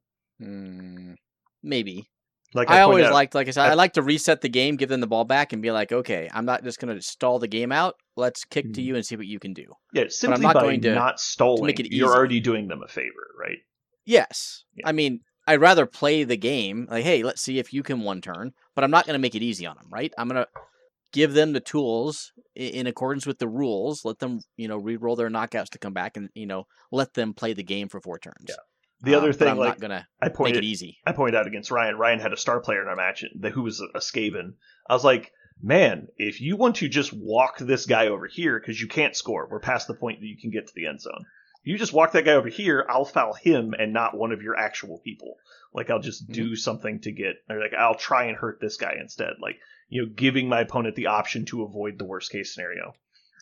Maybe. Like I always liked, like I said, I like to reset the game, give them the ball back, and be like, okay, I'm not just going to stall the game out. Let's kick to you and see what you can do. Yeah, simply by not stalling, make it easy. You're already doing them a favor, right? Yes. Yeah. I mean, I'd rather play the game, like, hey, let's see if you can one turn, but I'm not going to make it easy on them, right? I'm going to give them the tools in accordance with the rules, let them, re-roll their knockouts to come back and, let them play the game for 4 turns. Yeah. The other thing, I'm not going to make it easy. I pointed out against Ryan. Ryan had a star player in our match who was a Skaven. I was like, man, if you want to just walk this guy over here, because you can't score, we're past the point that you can get to the end zone. You just walk that guy over here, I'll foul him and not one of your actual people. Like, I'll just do something to get, or like, I'll try and hurt this guy instead. Like, giving my opponent the option to avoid the worst case scenario.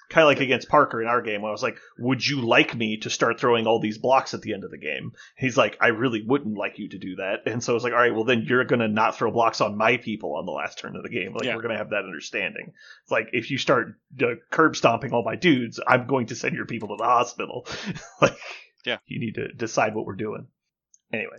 Kind of like against Parker in our game, when I was like, would you like me to start throwing all these blocks at the end of the game? He's like, I really wouldn't like you to do that. And so I was like, all right, well, then you're going to not throw blocks on my people on the last turn of the game. Like, we're going to have that understanding. It's like, if you start curb stomping all my dudes, I'm going to send your people to the hospital. Like, you need to decide what we're doing. Anyway,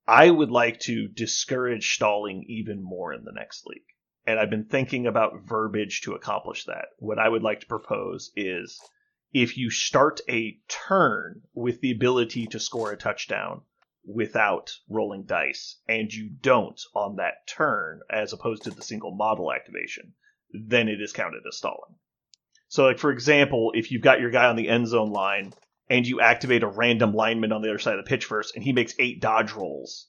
I would like to discourage stalling even more in the next league. And I've been thinking about verbiage to accomplish that. What I would like to propose is if you start a turn with the ability to score a touchdown without rolling dice, and you don't on that turn, as opposed to the single model activation, then it is counted as stalling. So, like, for example, if you've got your guy on the end zone line, and you activate a random lineman on the other side of the pitch first, and he makes 8 dodge rolls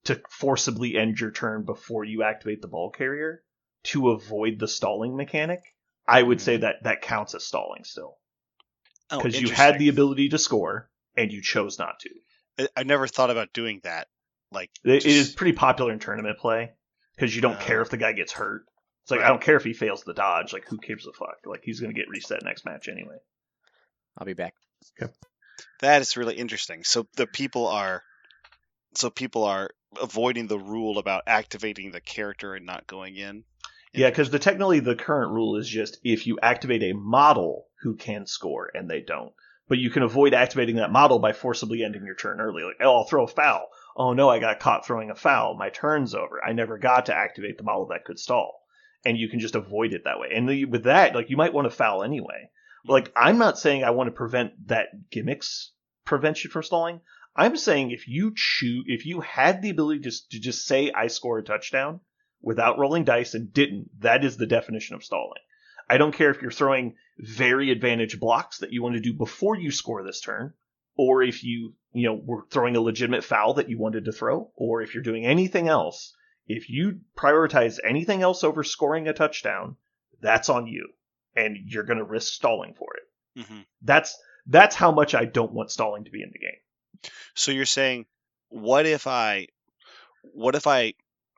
to forcibly end your turn before you activate the ball carrier, to avoid the stalling mechanic, I would say that counts as stalling still. Because you had the ability to score, and you chose not to. I never thought about doing that. Like, it is pretty popular in tournament play, because you don't care if the guy gets hurt. It's like, I don't care if he fails the dodge. Like, who cares a fuck? Like, he's going to get reset next match anyway. I'll be back. Okay. That is really interesting. So people are avoiding the rule about activating the character and not going in. Yeah, because technically the current rule is just if you activate a model who can score and they don't. But you can avoid activating that model by forcibly ending your turn early. Like, oh, I'll throw a foul. Oh no, I got caught throwing a foul. My turn's over. I never got to activate the model that could stall. And you can just avoid it that way. And with that, like, you might want to foul anyway. Like, I'm not saying I want to prevent that gimmicks prevention from stalling. I'm saying if you had the ability to just say I score a touchdown without rolling dice and didn't, that is the definition of stalling. I don't care if you're throwing very advantaged blocks that you want to do before you score this turn, or if you were throwing a legitimate foul that you wanted to throw, or if you're doing anything else. If you prioritize anything else over scoring a touchdown, that's on you, and you're going to risk stalling for it. Mm-hmm. That's how much I don't want stalling to be in the game. So you're saying, what if I'm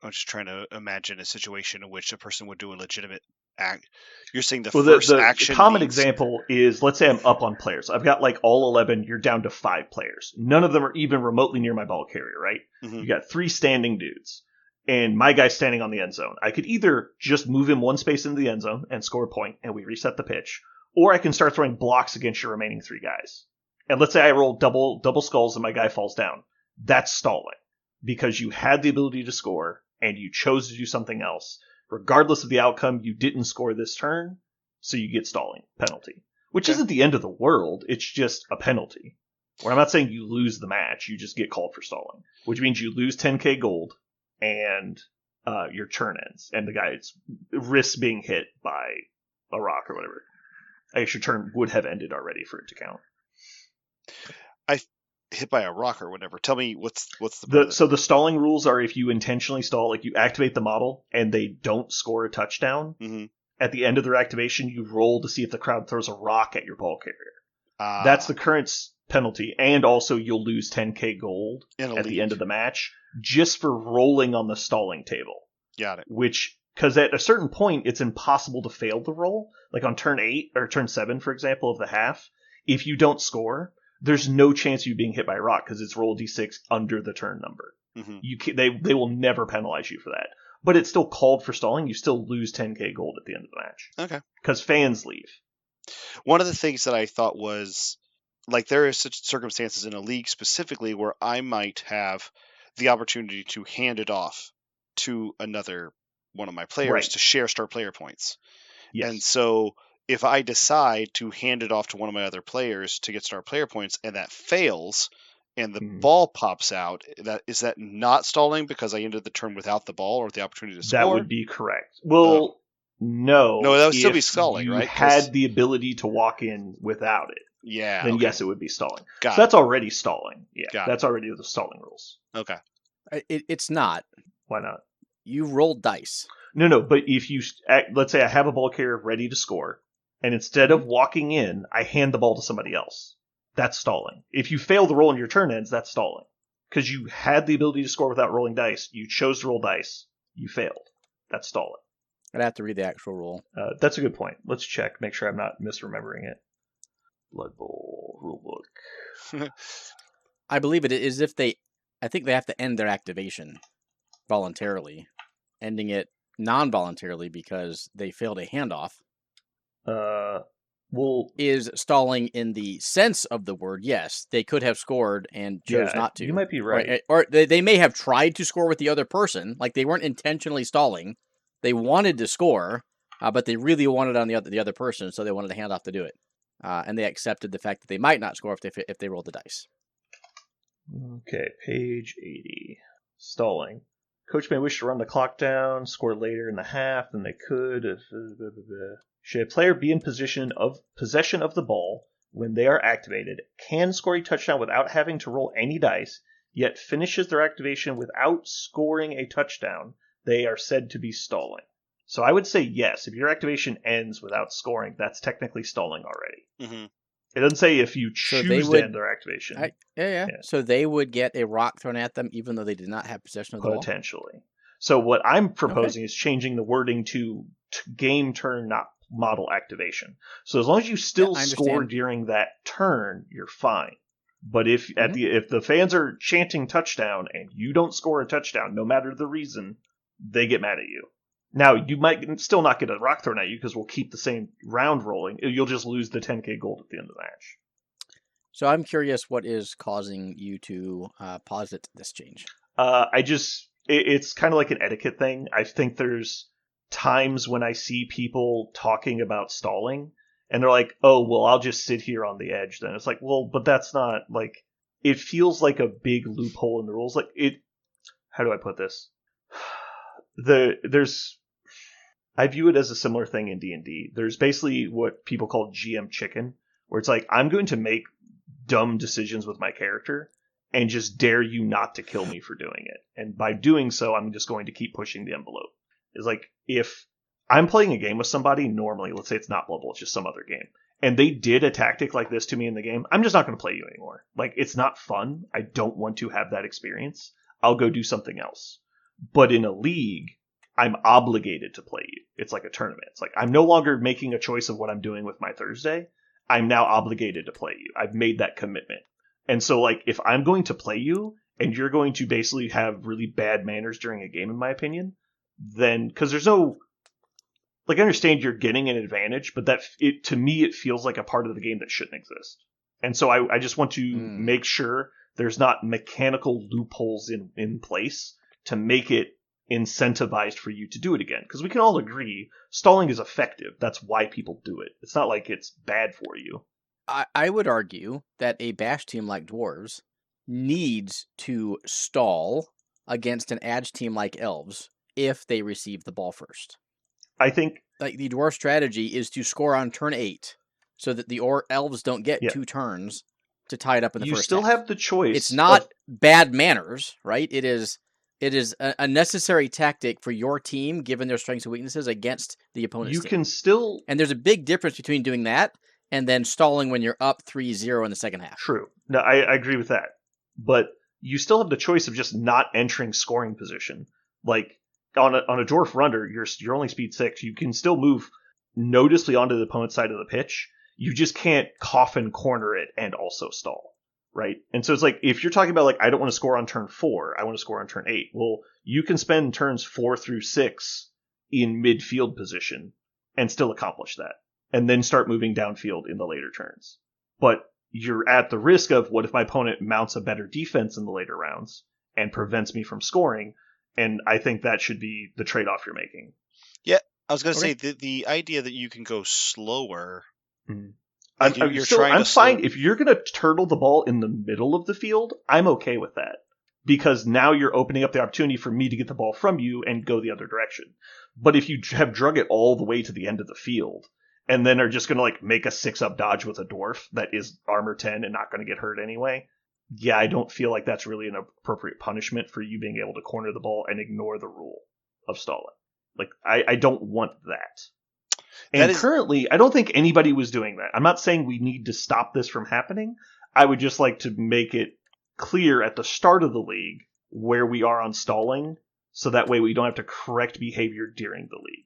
just trying to imagine a situation in which a person would do a legitimate act. You're saying the action. The common example is, let's say I'm up on players. I've got like all 11. You're down to 5 players. None of them are even remotely near my ball carrier, right? Mm-hmm. You got 3 standing dudes. And my guy's standing on the end zone. I could either just move him 1 space into the end zone and score a point and we reset the pitch, or I can start throwing blocks against your remaining 3 guys. And let's say I roll double skulls and my guy falls down. That's stalling because you had the ability to score and you chose to do something else. Regardless of the outcome, you didn't score this turn, so you get stalling penalty, which isn't the end of the world. It's just a penalty. Where I'm not saying you lose the match, you just get called for stalling, which means you lose 10k gold and your turn ends, and the guy risks being hit by a rock or whatever. I guess your turn would have ended already for it to count. hit by a rock or whatever. Tell me what's the so the stalling rules are if you intentionally stall, like you activate the model and they don't score a touchdown. Mm-hmm. At the end of their activation, you roll to see if the crowd throws a rock at your ball carrier. That's the current penalty, and also you'll lose 10k gold at the end of the match just for rolling on the stalling table. Got it. Which, because at a certain point, it's impossible to fail the roll. Like on turn 8 or turn 7, for example, of the half, if you don't score, there's no chance of you being hit by a rock because it's roll d6 under the turn number. Mm-hmm. They will never penalize you for that. But it's still called for stalling. You still lose 10k gold at the end of the match. Okay. Because fans leave. One of the things that I thought was, like, there are such circumstances in a league specifically where I might have the opportunity to hand it off to another one of my players to share star player points. Yes. And so if I decide to hand it off to one of my other players to get star player points and that fails and the ball pops out, is that not stalling because I ended the turn without the ball or the opportunity to score? That would be correct. Well, no. No, that would still be stalling, you right? Had the ability to walk in without it. Yeah. Then yes, it would be stalling. So that's already stalling. Yeah, that's already the stalling rules. Okay. It's not. Why not? You roll dice. No, but if you, let's say I have a ball carrier ready to score, and instead of walking in, I hand the ball to somebody else. That's stalling. If you fail the roll and your turn ends, that's stalling. Because you had the ability to score without rolling dice. You chose to roll dice. You failed. That's stalling. I'd have to read the actual rule. That's a good point. Let's check. Make sure I'm not misremembering it. Blood Bowl rulebook. I believe it is I think they have to end their activation voluntarily. Ending it non-voluntarily because they failed a handoff. Is stalling in the sense of the word. Yes, they could have scored and chose not to. You might be right. Or they may have tried to score with the other person. Like they weren't intentionally stalling. They wanted to score, but they really wanted on the other person, so they wanted to hand off to do it. And they accepted the fact that they might not score if they rolled the dice. Okay, page 80. Stalling. Coach may wish to run the clock down, score later in the half than they could. Should a player be in possession of the ball when they are activated, can score a touchdown without having to roll any dice, yet finishes their activation without scoring a touchdown, they are said to be stalling. So I would say yes. If your activation ends without scoring, that's technically stalling already. Mm-hmm. It doesn't say if you choose to end their activation. Yeah. So they would get a rock thrown at them even though they did not have possession of the ball? Potentially. So what I'm proposing is changing the wording to game turn, not model activation. So as long as you still score during that turn, you're fine. But if if the fans are chanting touchdown and you don't score a touchdown, no matter the reason, they get mad at you. Now, you might still not get a rock thrown at you because we'll keep the same round rolling. You'll just lose the 10k gold at the end of the match. So I'm curious what is causing you to posit this change. It's kind of like an etiquette thing. I think there's times when I see people talking about stalling and they're like, oh, well, I'll just sit here on the edge then. It's like, well, but that's not like, it feels like a big loophole in the rules. Like how do I put this? I view it as a similar thing in D&D. There's basically what people call GM chicken, where it's like, I'm going to make dumb decisions with my character and just dare you not to kill me for doing it. And by doing so, I'm just going to keep pushing the envelope. It's like, if I'm playing a game with somebody, normally, let's say it's not Blood Bowl, it's just some other game, and they did a tactic like this to me in the game, I'm just not going to play you anymore. Like, it's not fun. I don't want to have that experience. I'll go do something else. But in a league, I'm obligated to play you. It's like a tournament. It's like, I'm no longer making a choice of what I'm doing with my Thursday. I'm now obligated to play you. I've made that commitment. And so, like, if I'm going to play you and you're going to basically have really bad manners during a game, in my opinion, then, because there's no, like, I understand you're getting an advantage, but to me, it feels like a part of the game that shouldn't exist. And so I just want to make sure there's not mechanical loopholes in place to make it incentivized for you to do it again. Because we can all agree stalling is effective. That's why people do it. It's not like it's bad for you. I would argue that a bash team like Dwarves needs to stall against an edge team like Elves if they receive the ball first. I think like the Dwarf strategy is to score on turn 8 so that the Elves don't get 2 turns to tie it up in the first half. You still have the choice. It's not bad manners, right? It is a necessary tactic for your team, given their strengths and weaknesses, against the opponent's team. You can still... And there's a big difference between doing that and then stalling when you're up 3-0 in the second half. True. No, I agree with that. But you still have the choice of just not entering scoring position. Like, on a dwarf runner, you're only speed 6. You can still move noticeably onto the opponent's side of the pitch. You just can't coffin corner it and also stall, right? And so it's like, if you're talking about, like, I don't want to score on turn 4, I want to score on turn 8. Well, you can spend turns 4 through 6 in midfield position and still accomplish that. And then start moving downfield in the later turns. But you're at the risk of, what if my opponent mounts a better defense in the later rounds and prevents me from scoring? And I think that should be the trade-off you're making. Yeah, I was going to say, the idea that you can go slower... Mm-hmm. I'm fine. If you're going to turtle the ball in the middle of the field, I'm okay with that. Because now you're opening up the opportunity for me to get the ball from you and go the other direction. But if you have drug it all the way to the end of the field, and then are just going to, like, make a 6-up dodge with a dwarf that is armor 10 and not going to get hurt anyway, yeah, I don't feel like that's really an appropriate punishment for you being able to corner the ball and ignore the rule of stalling. Like, I don't want that. And currently, I don't think anybody was doing that. I'm not saying we need to stop this from happening. I would just like to make it clear at the start of the league where we are on stalling, so that way we don't have to correct behavior during the league.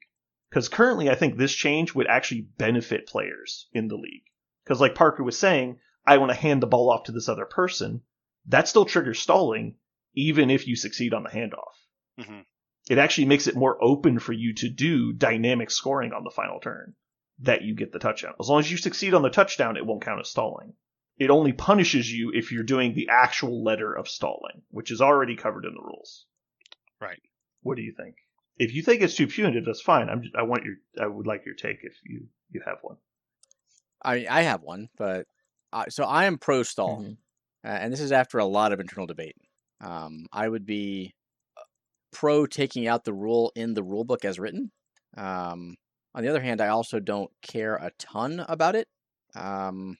Because currently, I think this change would actually benefit players in the league. Because like Parker was saying, I want to hand the ball off to this other person. That still triggers stalling, even if you succeed on the handoff. Mm-hmm. It actually makes it more open for you to do dynamic scoring on the final turn, that you get the touchdown. As long as you succeed on the touchdown, it won't count as stalling. It only punishes you if you're doing the actual letter of stalling, which is already covered in the rules. Right. What do you think? If you think it's too punitive, that's fine. I would like your take if you have one. I have one, but so I am pro stall, and this is after a lot of internal debate. I would be pro taking out the rule in the rule book as written. On the other hand, I also don't care a ton about it. I'm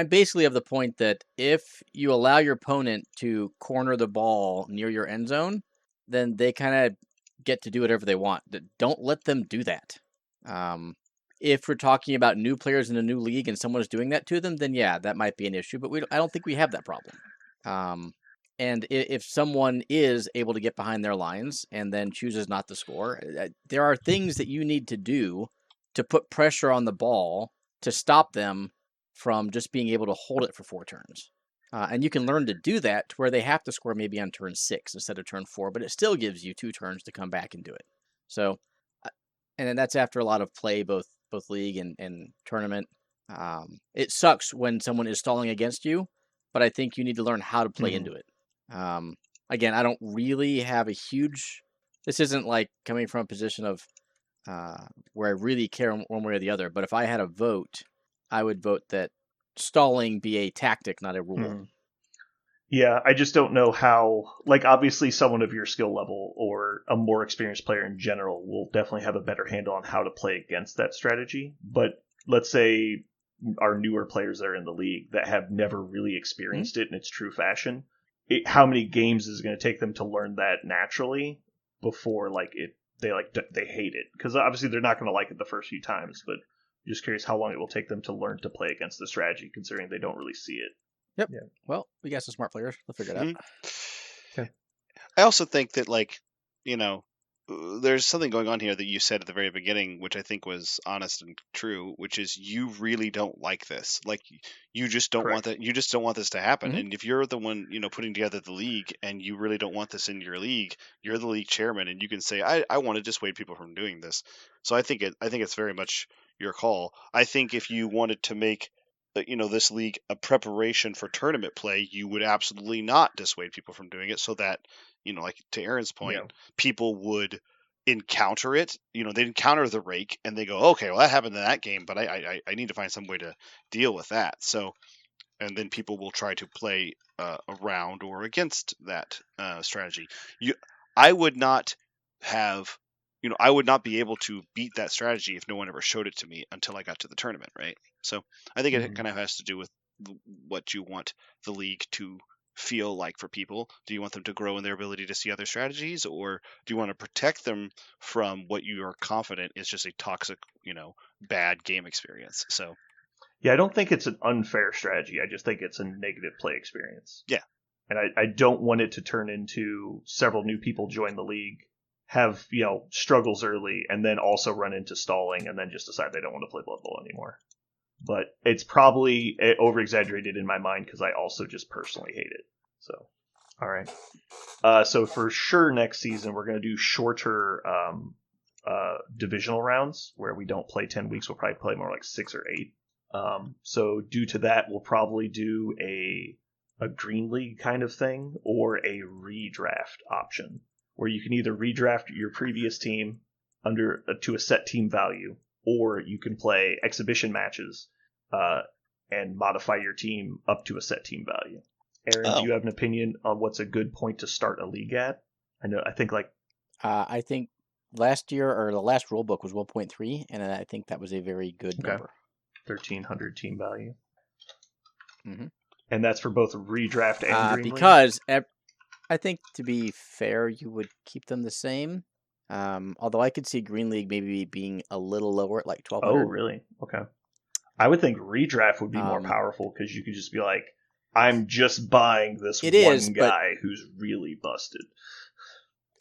basically of the point that if you allow your opponent to corner the ball near your end zone, then they kind of get to do whatever they want. Don't let them do that. If we're talking about new players in a new league and someone is doing that to them, then yeah, that might be an issue. But I don't think we have that problem. And if someone is able to get behind their lines and then chooses not to score, there are things that you need to do to put pressure on the ball to stop them from just being able to hold it for 4 turns. And you can learn to do that to where they have to score maybe on turn 6 instead of turn 4, but it still gives you 2 turns to come back and do it. So, and then that's after a lot of play, both league and tournament. It sucks when someone is stalling against you, but I think you need to learn how to play into it. Again, I don't really have a huge... This isn't like coming from a position of where I really care one way or the other, but if I had a vote, I would vote that stalling be a tactic, not a rule. Yeah, I just don't know how... Like, obviously, someone of your skill level or a more experienced player in general will definitely have a better handle on how to play against that strategy. But let's say our newer players that are in the league that have never really experienced it in its true fashion, how many games is it going to take them to learn that naturally before they hate it? Because obviously they're not going to like it the first few times, but I'm just curious how long it will take them to learn to play against the strategy, considering they don't really see it. Yep. Yeah. Well, we got some smart players. They'll figure it out. Okay. I also think that, there's something going on here that you said at the very beginning, which I think was honest and true, which is you really don't like this. Like, you just don't want that. You just don't want this to happen. Mm-hmm. And if you're the one, putting together the league and you really don't want this in your league, you're the league chairman and you can say, I want to dissuade people from doing this. So I think it's very much your call. I think if you wanted to make this league a preparation for tournament play, you would absolutely not dissuade people from doing it, so that, like to Aaron's point, people would encounter it. They'd encounter the rake and they go, okay, well, that happened in that game, but I need to find some way to deal with that. So, and then people will try to play around or against that strategy. I would not have, I would not be able to beat that strategy if no one ever showed it to me until I got to the tournament, right? So I think it kind of has to do with what you want the league to feel like for people. Do you want them to grow in their ability to see other strategies, or do you want to protect them from what you are confident is just a toxic, bad game experience? So yeah, I don't think it's an unfair strategy. I just think it's a negative play experience. Yeah. And I don't want it to turn into several new people join the league, have, struggles early, and then also run into stalling, and then just decide they don't want to play Blood Bowl anymore. But it's probably over-exaggerated in my mind because I also just personally hate it. So, all right. So for sure next season, we're going to do shorter divisional rounds where we don't play 10 weeks. We'll probably play more like 6 or 8. So due to that, we'll probably do a Green League kind of thing or a redraft option where you can either redraft your previous team to a set team value, or you can play exhibition matches and modify your team up to a set team value. Aaron, do you have an opinion on what's a good point to start a league at? I think last year, or the last rule book was 1.3, and I think that was a very good number. 1,300 team value. Mm-hmm. And that's for both redraft and Green because League? I think, to be fair, you would keep them the same. Although I could see Green League maybe being a little lower at like 1,200. Oh, really? Okay. I would think redraft would be more powerful because you could just be like, I'm just buying this guy who's really busted.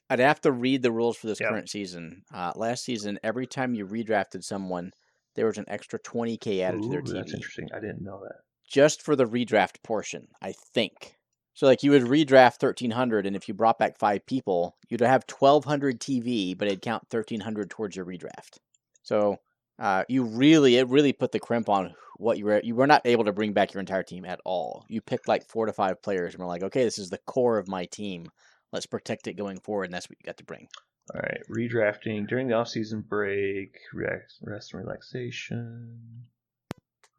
I'd have to read the rules for this current season. Last season, every time you redrafted someone, there was an extra 20K added to their TV. That's interesting. I didn't know that. Just for the redraft portion, I think. So, like, you would redraft 1,300, and if you brought back 5 people, you'd have 1,200 TV, but it'd count 1,300 towards your redraft. So, it really put the crimp on what you were not able to bring back your entire team at all. You picked like 4 to 5 players, and we're like, okay, this is the core of my team. Let's protect it going forward, and that's what you got to bring. All right, redrafting during the off-season break, rest and relaxation,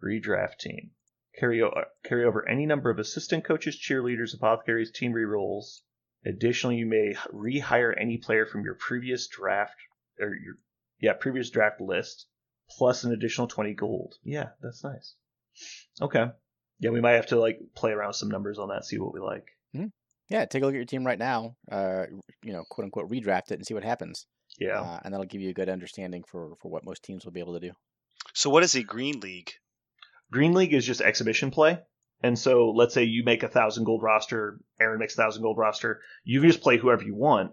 redraft team. Carry over any number of assistant coaches, cheerleaders, apothecaries, team rerolls. Additionally, you may rehire any player from your previous draft list, plus an additional 20 gold. Yeah, that's nice. Okay. Yeah, we might have to play around with some numbers on that, see what we like. Mm-hmm. Yeah, take a look at your team right now. Quote unquote, redraft it and see what happens. Yeah, and that'll give you a good understanding for what most teams will be able to do. So, what is a Green League? Green League is just exhibition play. And so let's say you make 1,000 gold roster, Aaron makes 1,000 gold roster. You can just play whoever you want.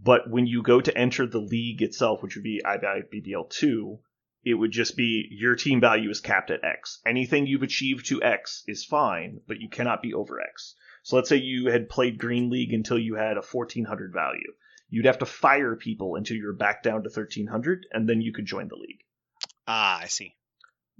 But when you go to enter the league itself, which would be IBBL 2, it would just be your team value is capped at X. Anything you've achieved to X is fine, but you cannot be over X. So let's say you had played Green League until you had a 1,400 value. You'd have to fire people until you're back down to 1,300, and then you could join the league. Ah, I see.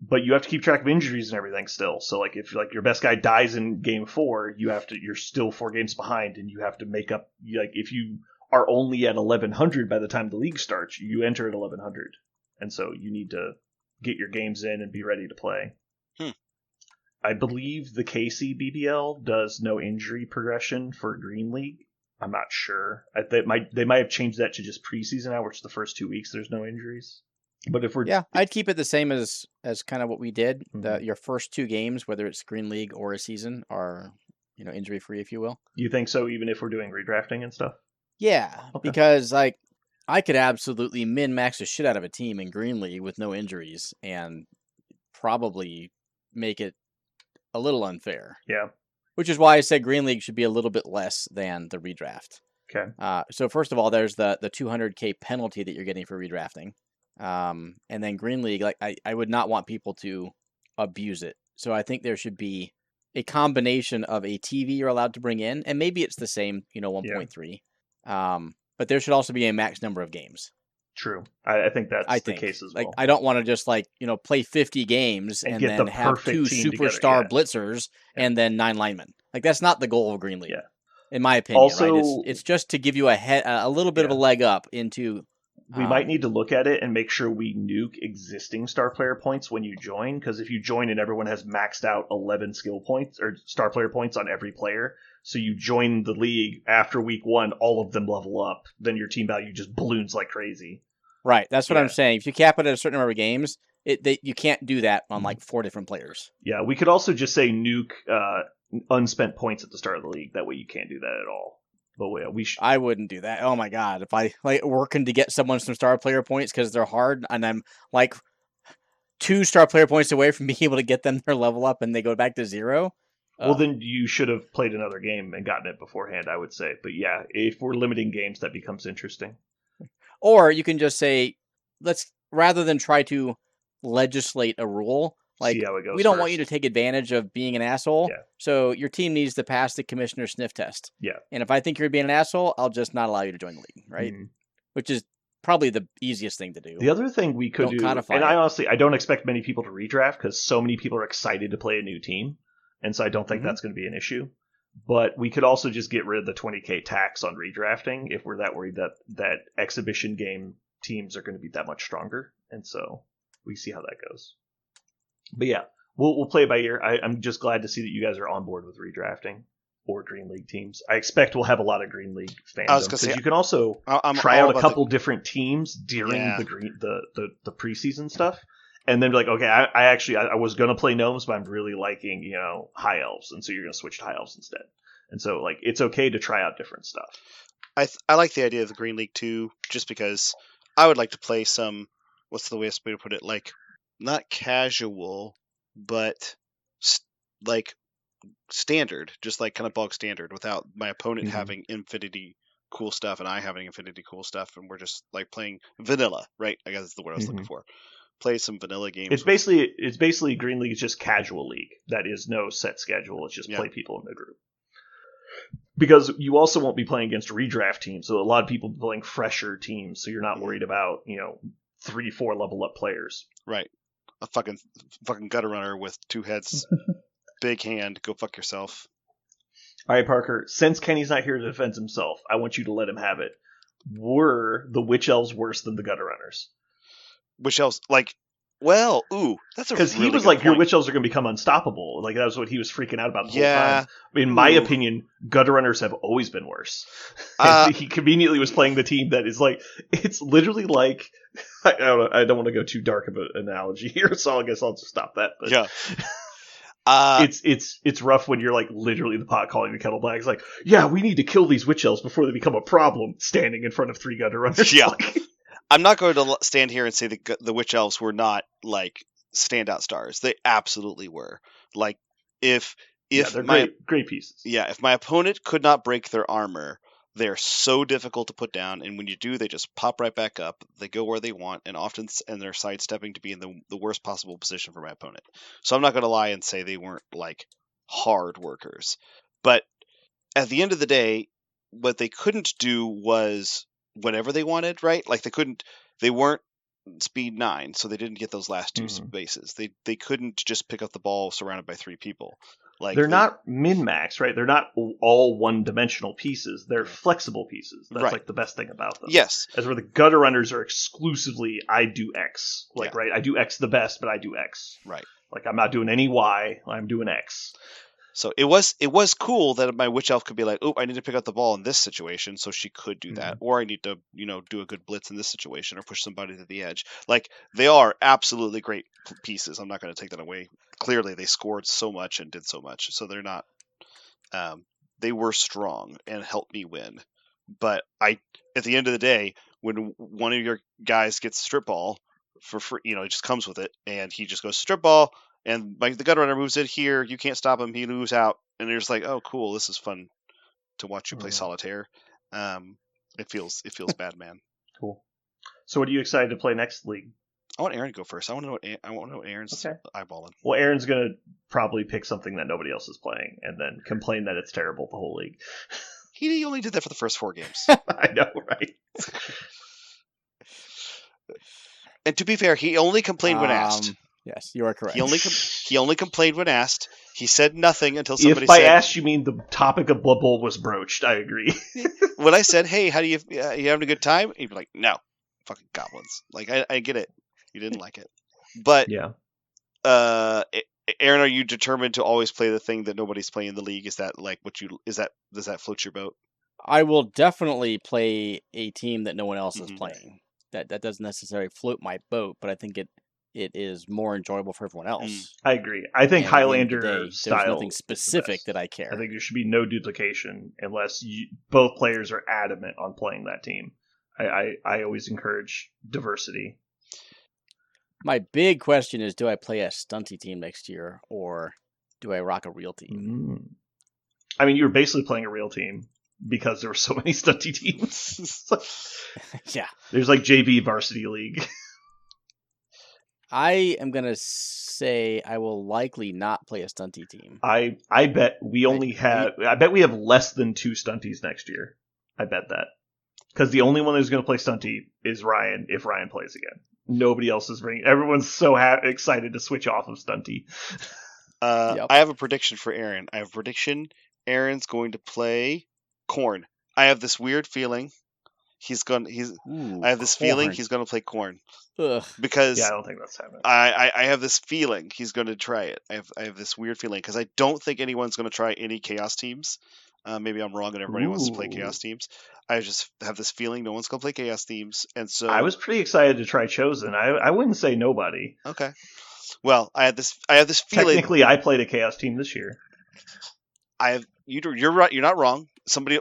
But you have to keep track of injuries and everything still. So if your best guy dies in game 4, you're still 4 games behind, and you have to make up. If you are only at 1,100 by the time the league starts, you enter at 1,100, and so you need to get your games in and be ready to play. I believe the KC BBL does no injury progression for Green League. I'm not sure. They might have changed that to just preseason now, which the first 2 weeks there's no injuries. But I'd keep it the same as kind of what we did. Mm-hmm. Your first 2 games, whether it's Green League or a season, are injury free, if you will. You think so, even if we're doing redrafting and stuff? Yeah, because I could absolutely min-max the shit out of a team in Green League with no injuries and probably make it a little unfair. Yeah. Which is why I said Green League should be a little bit less than the redraft. Okay. So first of all, there's the 200K penalty that you're getting for redrafting. And then Green League, I would not want people to abuse it. So I think there should be a combination of a TV you're allowed to bring in, and maybe it's the same, 1.3. But there should also be a max number of games. True. I think that's the case as well. I don't want to just play 50 games and then have 2 superstar blitzers and then 9 linemen. That's not the goal of Green League, in my opinion. Also, right? It's just to give you a little bit of a leg up into. We might need to look at it and make sure we nuke existing star player points when you join, because if you join and everyone has maxed out 11 skill points or star player points on every player, so you join the league after week 1, all of them level up, then your team value just balloons like crazy. Right, that's what I'm saying. If you cap it at a certain number of games, you can't do that on like 4 different players. Yeah, we could also just say nuke unspent points at the start of the league. That way you can't do that at all. But I wouldn't do that. Oh my god, if I like working to get someone some star player points because they're hard, and I'm like 2 star player points away from being able to get them their level up, and they go back to 0. Well, then you should have played another game and gotten it beforehand, I would say. But yeah, if we're limiting games, that becomes interesting. Or you can just say, rather than try to legislate a rule, like, see how it goes we don't want you to take advantage of being an asshole, Yeah. so your team needs to pass the commissioner sniff test. Yeah. And if I think you're being an asshole, I'll just not allow you to join the league, right? Which is probably the easiest thing to do. The other thing we could do, and I don't expect many people to redraft because so many people are excited to play a new team, and so I don't think that's going to be an issue. But we could also just get rid of the 20k tax on redrafting if we're that worried that exhibition game teams are going to be that much stronger, and so we see how that goes. But yeah, we'll play it by ear. I'm just glad to see that you guys are on board with redrafting or Green League teams. I expect we'll have a lot of Green League fans because you can also try out a couple different teams during the preseason stuff, and then be like, okay, I was gonna play gnomes, but I'm really liking high elves, and so you're gonna switch to high elves instead. And so like it's okay to try out different stuff. I like the idea of the Green League too, just because I would like to play some. What's the way to put it? Like, not casual, but like standard, just like kind of bog standard, without my opponent having infinity cool stuff and I having infinity cool stuff, and we're just like playing vanilla, right? I guess that's the word I was looking for. Play some vanilla games. It's basically Green League is just casual league. That is no set schedule. It's just play people in the group. Because you also won't be playing against redraft teams, so a lot of people be playing fresher teams, so you're not worried about 3-4 level up players. Right. A fucking gutter runner with 2 heads, big hand. Go fuck yourself. All right, Parker. Since Kenny's not here to defend himself, I want you to let him have it. Were the witch elves worse than the gutter runners? Witch elves, like, well, that's a because really he was good like, point. Your witch elves are going to become unstoppable. Like that was what he was freaking out about the whole time. In Ooh. my opinion, gutter runners have always been worse. He conveniently was playing the team that is like, it's literally like, I don't want to go too dark of an analogy here, so I guess I'll just stop that. But yeah. It's rough when you're like literally the pot calling the kettle black. It's like, yeah, we need to kill these witch elves before they become a problem. Standing in front of 3 gutter runners. Yeah. I'm not going to stand here and say the witch elves were not like standout stars. They absolutely were. Like if they're great pieces. Yeah, if my opponent could not break their armor, they're so difficult to put down, and when you do, they just pop right back up. They go where they want, and often they're sidestepping to be in the worst possible position for my opponent. So I'm not going to lie and say they weren't like hard workers. But at the end of the day, what they couldn't do was whatever they wanted, right? Like they weren't speed 9, so they didn't get those last 2 spaces. They couldn't just pick up the ball surrounded by 3 people. Like they're not min-max, right? They're not all one-dimensional pieces. They're flexible pieces. That's like the best thing about them. Yes. As where the gutter runners are exclusively, I do X. Like, right? I do X the best, but I do X. Right. Like, I'm not doing any Y. I'm doing X. So it was cool that my witch elf could be like, oh, I need to pick up the ball in this situation, so she could do that, or I need to, do a good blitz in this situation, or push somebody to the edge. Like they are absolutely great pieces. I'm not going to take that away. Clearly, they scored so much and did so much, so they're not. They were strong and helped me win. But at the end of the day, when one of your guys gets strip ball for free, it just comes with it, and he just goes strip ball. And like the gutter runner moves it here, you can't stop him. He moves out, and you're just like, "Oh, cool! This is fun to watch you play solitaire." It feels bad, man. Cool. So, what are you excited to play next league? I want Aaron to go first. I want to know what Aaron's eyeballing. Well, Aaron's gonna probably pick something that nobody else is playing, and then complain that it's terrible the whole league. He only did that for the first 4 games. I know, right? And to be fair, he only complained when asked. Yes, you are correct. He only complained when asked. He said nothing until somebody said... If by asked you mean the topic of Blood Bowl was broached, I agree. When I said, hey, how do you having a good time? He'd be like, no, fucking goblins. Like, I get it. You didn't like it. But, yeah. Aaron, are you determined to always play the thing that nobody's playing in the league? Is that like does that float your boat? I will definitely play a team that no one else is playing. That doesn't necessarily float my boat, but I think it it is more enjoyable for everyone else. I agree. I think Highlander style. There's nothing specific that I care. I think there should be no duplication unless both players are adamant on playing that team. I always encourage diversity. My big question is, do I play a stunty team next year, or do I rock a real team? I mean, you were basically playing a real team because there were so many stunty teams. Yeah. There's like JV Varsity League. I am going to say I will likely not play a stunty team. I bet we I bet we have less than 2 stunties next year. I bet that. Because the only one who's going to play stunty is Ryan, if Ryan plays again. Nobody else is bringing. Everyone's so excited to switch off of stunty. Yep. I have a prediction for Aaron. I have a prediction. Aaron's going to play Khorne. I have this weird feeling I have this feeling he's going to play Khorne. Ugh. Because I don't think that's happening. I have this feeling he's going to try it. I have this weird feeling because I don't think anyone's going to try any Chaos teams. Maybe I'm wrong and everybody wants to play Chaos teams. I just have this feeling no one's going to play Chaos teams, and so I was pretty excited to try Chosen. I wouldn't say nobody. Okay. Well, I have this feeling. Technically, I played a Chaos team this year. You're right. You're not wrong. Somebody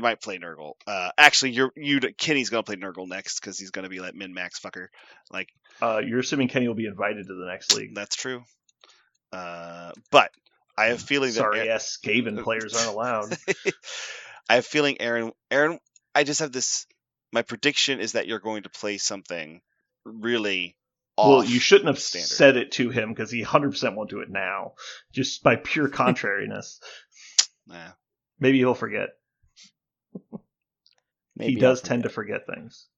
might play Nurgle. Actually, Kenny's gonna play Nurgle next because he's gonna be like min-max fucker. Like, you're assuming Kenny will be invited to the next league. That's true. But I have a feeling Skaven players aren't allowed. I have a feeling Aaron. I just have this. My prediction is that you're going to play something really. Well, you shouldn't have said it to him because he 100% won't do it now, just by pure contrariness. Nah. Maybe he'll forget. He does tend to forget things.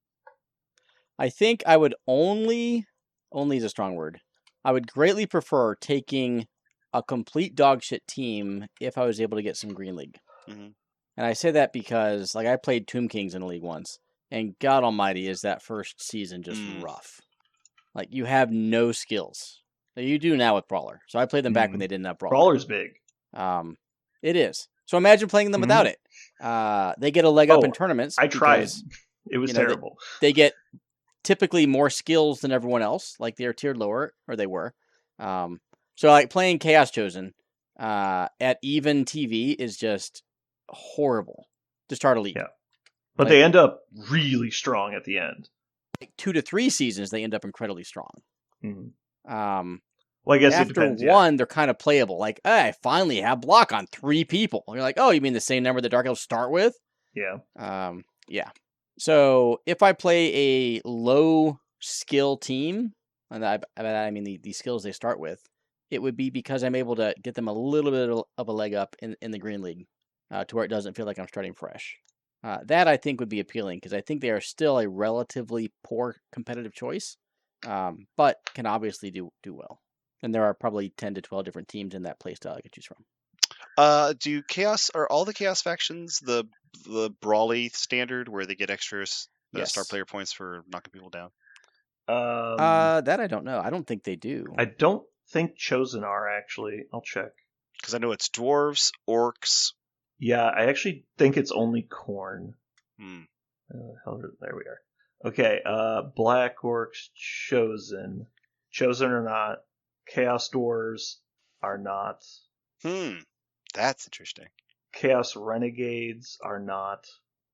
I think I would only is a strong word. I would greatly prefer taking a complete dogshit team if I was able to get some Green League. Mm-hmm. And I say that because, like, I played Tomb Kings in a league once, and God Almighty, is that first season just rough. Like, you have no skills. You do now with Brawler. So I played them back when they didn't have Brawler. Brawler's big. It is. So imagine playing them without it. They get a leg up in tournaments. I tried. It was terrible. They get typically more skills than everyone else. Like, they're tiered lower, or they were. So, like, playing Chaos Chosen at even TV is just horrible to start a league. Yeah. But they end up really strong at the end. Like 2 to 3 seasons, they end up incredibly strong. Mm-hmm. Well, I guess after it depends, one, they're kind of playable. Like, I finally have block on 3 people. And you're like, oh, you mean the same number the Dark Elves start with? Yeah. Yeah. So if I play a low skill team, and I mean the skills they start with, it would be because I'm able to get them a little bit of a leg up in the Green League to where it doesn't feel like I'm starting fresh. That I think would be appealing because I think they are still a relatively poor competitive choice, but can obviously do well. And there are probably 10 to 12 different teams in that playstyle I could choose from. Are all the Chaos factions the Brawly standard where they get extra star player points for knocking people down? That I don't know. I don't think they do. I don't think Chosen are, actually. I'll check. Because I know it's dwarves, orcs. Yeah, I actually think it's only Khorne. There we are. Okay, Black Orcs, Chosen. Chosen or not. Chaos Dwarves are not. That's interesting. Chaos Renegades are not.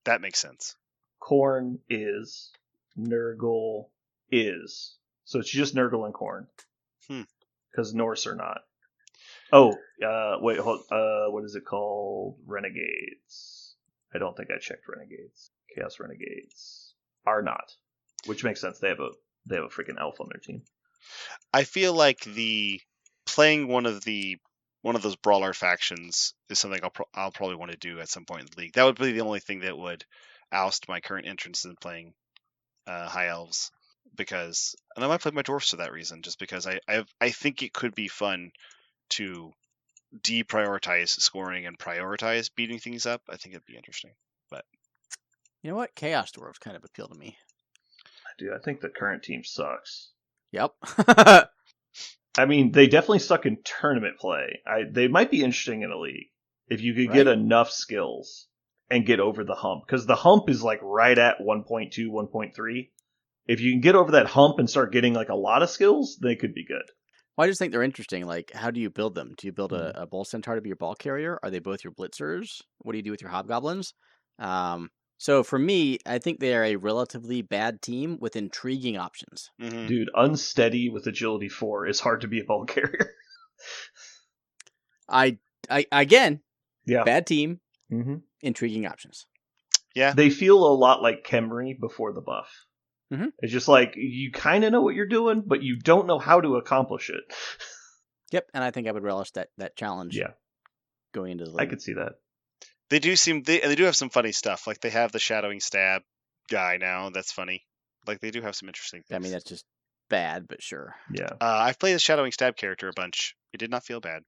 That makes sense. Khorne is. Nurgle is. So it's just Nurgle and Khorne. Because Norse are not. Oh, wait, what is it called? Renegades. I don't think I checked Renegades. Chaos Renegades are not. Which makes sense. They have a freaking elf on their team. I feel like playing one of those brawler factions is something I'll probably want to do at some point in the league. That would be the only thing that would oust my current interest in playing High Elves, and I might play my dwarfs for that reason, just because I think it could be fun to deprioritize scoring and prioritize beating things up. I think it'd be interesting. But you know what? Chaos Dwarves kind of appeal to me. Dude, I think the current team sucks. Yep. I mean, they definitely suck in tournament play. They might be interesting in a league if you could get enough skills and get over the hump. Because the hump is like right at 1.2, 1.3. if you can get over that hump and start getting like a lot of skills, they could be good. Well, I just think they're interesting. Like, how do you build them? Do you build a bull centaur to be your ball carrier? Are they both your blitzers? What do you do with your hobgoblins? So for me, I think they are a relatively bad team with intriguing options. Mm-hmm. Dude, unsteady with agility 4 is hard to be a ball carrier. Again, yeah, bad team, intriguing options. Yeah, they feel a lot like Khemri before the buff. Mm-hmm. It's just like you kind of know what you're doing, but you don't know how to accomplish it. Yep, and I think I would relish that challenge. Yeah, going into the league. I could see that. They do have some funny stuff. Like they have the shadowing stab guy now. That's funny. Like they do have some interesting things. I mean, that's just bad, but sure. Yeah. I've played the shadowing stab character a bunch. It did not feel bad.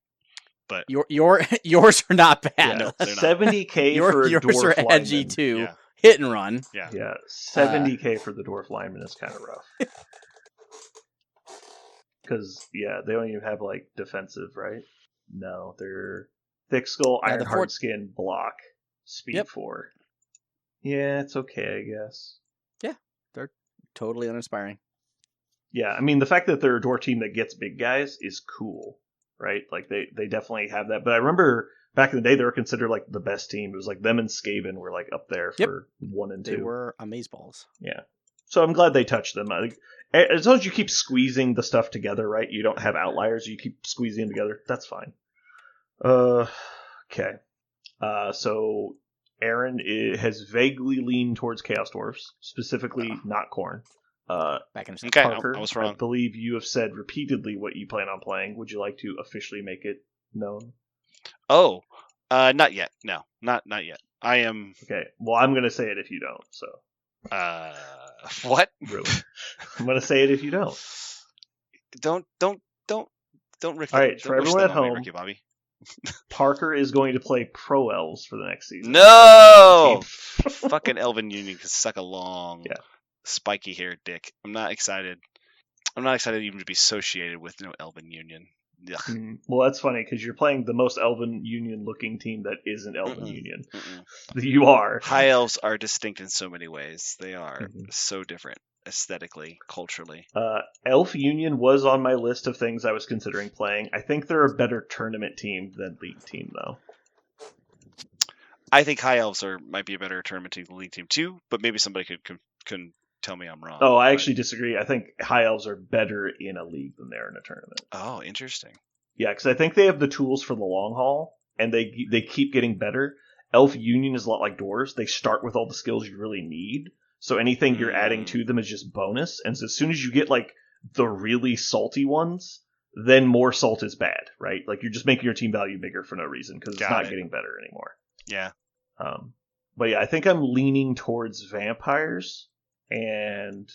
But yours are not bad. Yeah, no, they're not. 70K for a yours dwarf are edgy lineman. too. Yeah. Hit and run. Yeah. Yeah. 70K for the dwarf lineman is kind of rough. Because they don't even have like defensive, right? No, they're thick skull, iron hard skin, block, speed 4. Yeah, it's okay, I guess. Yeah, they're totally uninspiring. Yeah, I mean the fact that they're a dwarf team that gets big guys is cool, right? Like they definitely have that. But I remember back in the day they were considered like the best team. It was like them and Skaven were like up there for 1 and 2. They were amazeballs. Yeah. So I'm glad they touched them. I think as long as you keep squeezing the stuff together, right? You don't have outliers. You keep squeezing them together. That's fine. Okay. So Aaron has vaguely leaned towards Chaos Dwarfs, specifically not Khorne. Back in Okay, Parker, I was wrong. I believe you have said repeatedly what you plan on playing. Would you like to officially make it known? Oh, not yet. No, not yet. I am. Okay. Well, I'm going to say it if you don't. So. What? Really? I'm going to say it if you don't. Don't Ricky. All right, for everyone at home, Ricky Bobby. Parker is going to play Pro Elves for the next season. No! Fucking Elven Union can suck a long, spiky haired dick. I'm not excited. I'm not excited even to be associated with Elven Union. Well, that's funny because you're playing the most Elven Union looking team that isn't Elven Union. You are. High Elves are distinct in so many ways. They are so different aesthetically, culturally. Elf Union was on my list of things I was considering playing. I think they're a better tournament team than league team, though. I think High Elves might be a better tournament team than league team too, but maybe somebody can tell me I'm wrong. Oh, I actually disagree. I think High Elves are better in a league than they are in a tournament. Oh, interesting. Yeah, because I think they have the tools for the long haul, and they keep getting better. Elf Union is a lot like Dwarves. They start with all the skills you really need, so anything you're adding to them is just bonus. And so as soon as you get like the really salty ones, then more salt is bad, right? Like you're just making your team value bigger for no reason because it's not getting better anymore. Yeah. But yeah, I think I'm leaning towards vampires. And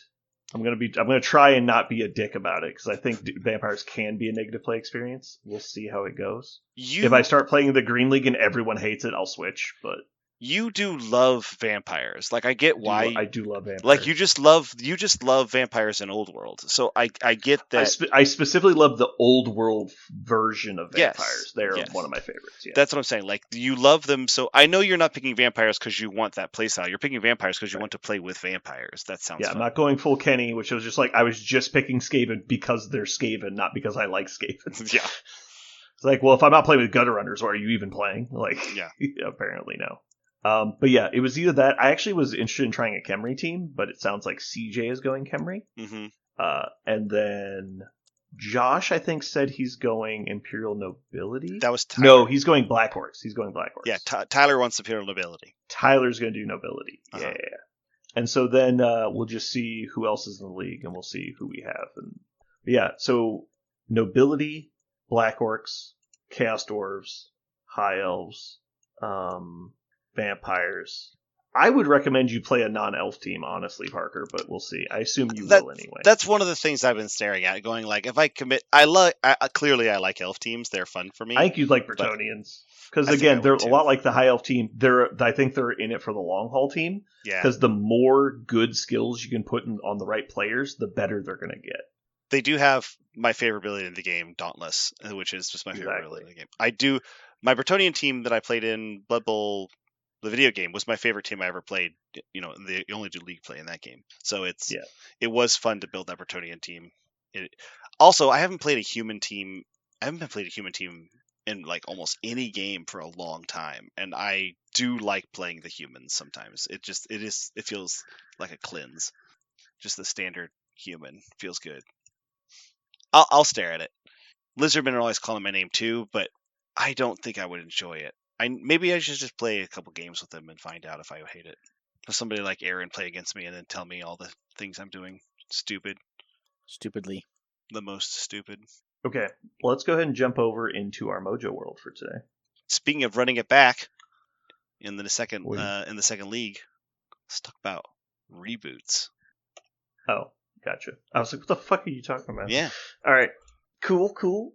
I'm gonna try and not be a dick about it because I think vampires can be a negative play experience. We'll see how it goes. If I start playing the Green League and everyone hates it, I'll switch. But you do love vampires. Like I get why I do love vampires. Like you just love vampires in Old World. So I get that. I specifically love the Old World version of vampires. They're one of my favorites. Yeah. That's what I'm saying. Like you love them. So I know you're not picking vampires because you want that playstyle. You're picking vampires because you want to play with vampires. That sounds fun. I'm not going full Kenny, which was just like I was just picking Skaven because they're Skaven, not because I like Skaven. Yeah. It's like, well, if I'm not playing with Gutter Runners, what are you even playing? Like, apparently no. But yeah, it was either that. I actually was interested in trying a Khemri team, but it sounds like CJ is going Khemri. And then Josh, I think, said he's going Imperial Nobility. That was Tyler. No, he's going Black Horse. Yeah, Tyler wants Imperial Nobility. Tyler's going to do Nobility. Yeah. And so then we'll just see who else is in the league, and we'll see who we have. And yeah, so Nobility, Black Orcs, Chaos Dwarves, High Elves, vampires. I would recommend you play a non-elf team, honestly, Parker, but we'll see. I assume you will anyway. That's one of the things I've been staring at, going like, if I commit, clearly I like elf teams. They're fun for me. I think you'd like Bretonnians. Because again, they're a lot like the high elf team. I think they're in it for the long haul team. Yeah. Because the more good skills you can put on the right players, the better they're going to get. They do have my favorite ability in the game, Dauntless, which is just my favorite ability in the game. My Bretonian team that I played in Blood Bowl the video game, was my favorite team I ever played. They only do league play in that game, so it was fun to build that Bretonnian team. Also, I haven't played a human team. I haven't played a human team in like almost any game for a long time, and I do like playing the humans sometimes. It feels like a cleanse. Just the standard human feels good. I'll stare at it. Lizardmen are always calling my name too, but I don't think I would enjoy it. Maybe I should just play a couple games with them and find out if I hate it. Have somebody like Aaron play against me and then tell me all the things I'm doing stupidly. The most stupid. Okay, well, let's go ahead and jump over into our Mojo World for today. Speaking of running it back in the second league, let's talk about reboots. Oh, gotcha. I was like, what the fuck are you talking about? Yeah. All right. Cool.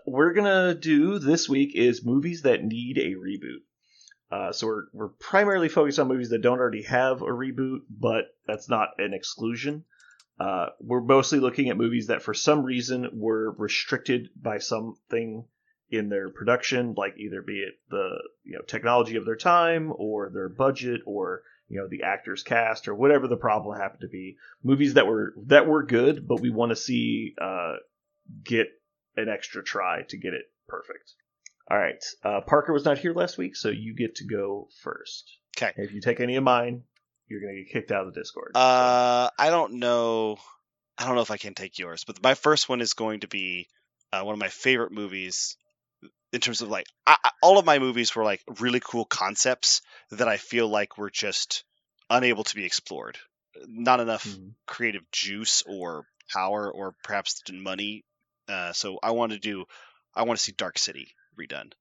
We're gonna do this week is movies that need a reboot. So we're primarily focused on movies that don't already have a reboot, but that's not an exclusion. We're mostly looking at movies that for some reason were restricted by something in their production, like either be it the technology of their time or their budget or the actors cast or whatever the problem happened to be. Movies that were good, but we want to see get an extra try to get it perfect. All right, Parker was not here last week, so you get to go first. Okay. If you take any of mine, you're gonna get kicked out of the Discord. I don't know if I can take yours, but my first one is going to be one of my favorite movies in terms of like all of my movies were like really cool concepts that I feel like were just unable to be explored. Not enough creative juice or power or perhaps money. So I want to see Dark City redone.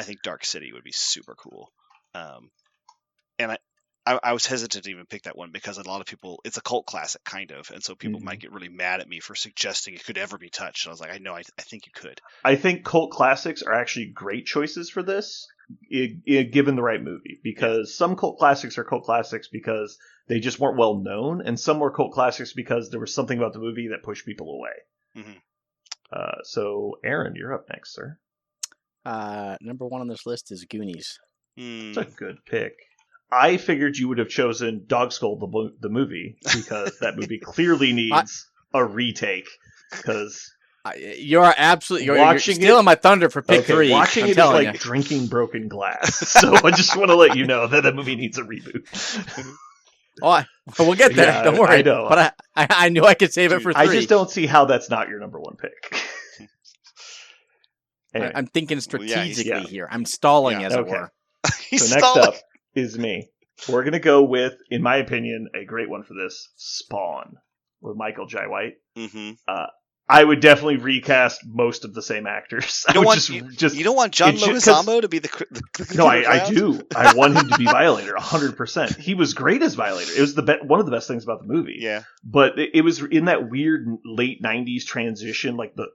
I think Dark City would be super cool. And I was hesitant to even pick that one because a lot of people, it's a cult classic kind of, and so people might get really mad at me for suggesting it could ever be touched. And I was like, I think you could. I think cult classics are actually great choices for this, given the right movie, because some cult classics are cult classics because they just weren't well known, and some were cult classics because there was something about the movie that pushed people away. So, Aaron, you're up next, sir. Number one on this list is Goonies. It's a good pick. I figured you would have chosen Dog Skull, the movie, because that movie clearly needs a retake. Because you are absolutely you're stealing my thunder for pick 3. Watching it is like drinking broken glass. So I just want to let you know that mumovie needs a reboot. We'll get there. Don't worry. I know. But I knew I could save it for 3. I just don't see how that's not your number one pick. Anyway. I'm thinking strategically here. I'm stalling, as it were. So next up is me. We're going to go with, in my opinion, a great one for this, Spawn, with Michael Jai White. I would definitely recast most of the same actors. You don't want John Leguizamo to be the No, I do. I want him to be Violator, 100%. He was great as Violator. It was one of the best things about the movie. Yeah. But it was in that weird late 90s transition, like the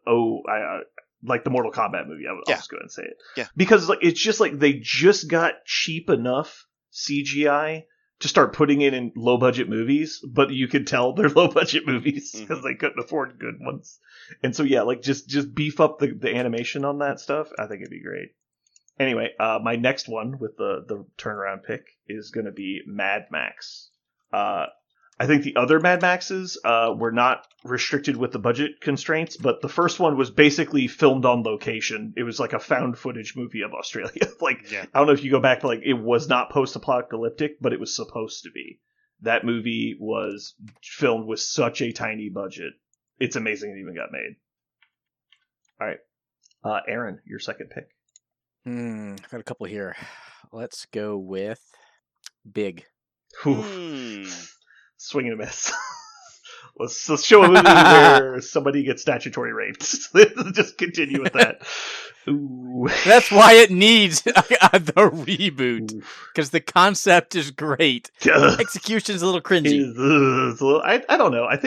Mortal Kombat movie. I'll just go ahead and say it. Yeah. Because it's just like they just got cheap enough CGI to start putting it in low-budget movies, but you could tell they're low-budget movies because they couldn't afford good ones. And so, just beef up the animation on that stuff. I think it'd be great. Anyway, my next one with the turnaround pick is going to be Mad Max. I think the other Mad Maxes were not restricted with the budget constraints, but the first one was basically filmed on location. It was like a found footage movie of Australia. I don't know if you go back to it was not post-apocalyptic, but it was supposed to be. That movie was filmed with such a tiny budget. It's amazing it even got made. All right. Aaron, your second pick. I've got a couple here. Let's go with Big. Swing and a miss. Let's show a movie where somebody gets statutory raped. Just continue with that. Ooh. That's why it needs the reboot. Because the concept is great. Execution's a little cringy. I don't know. I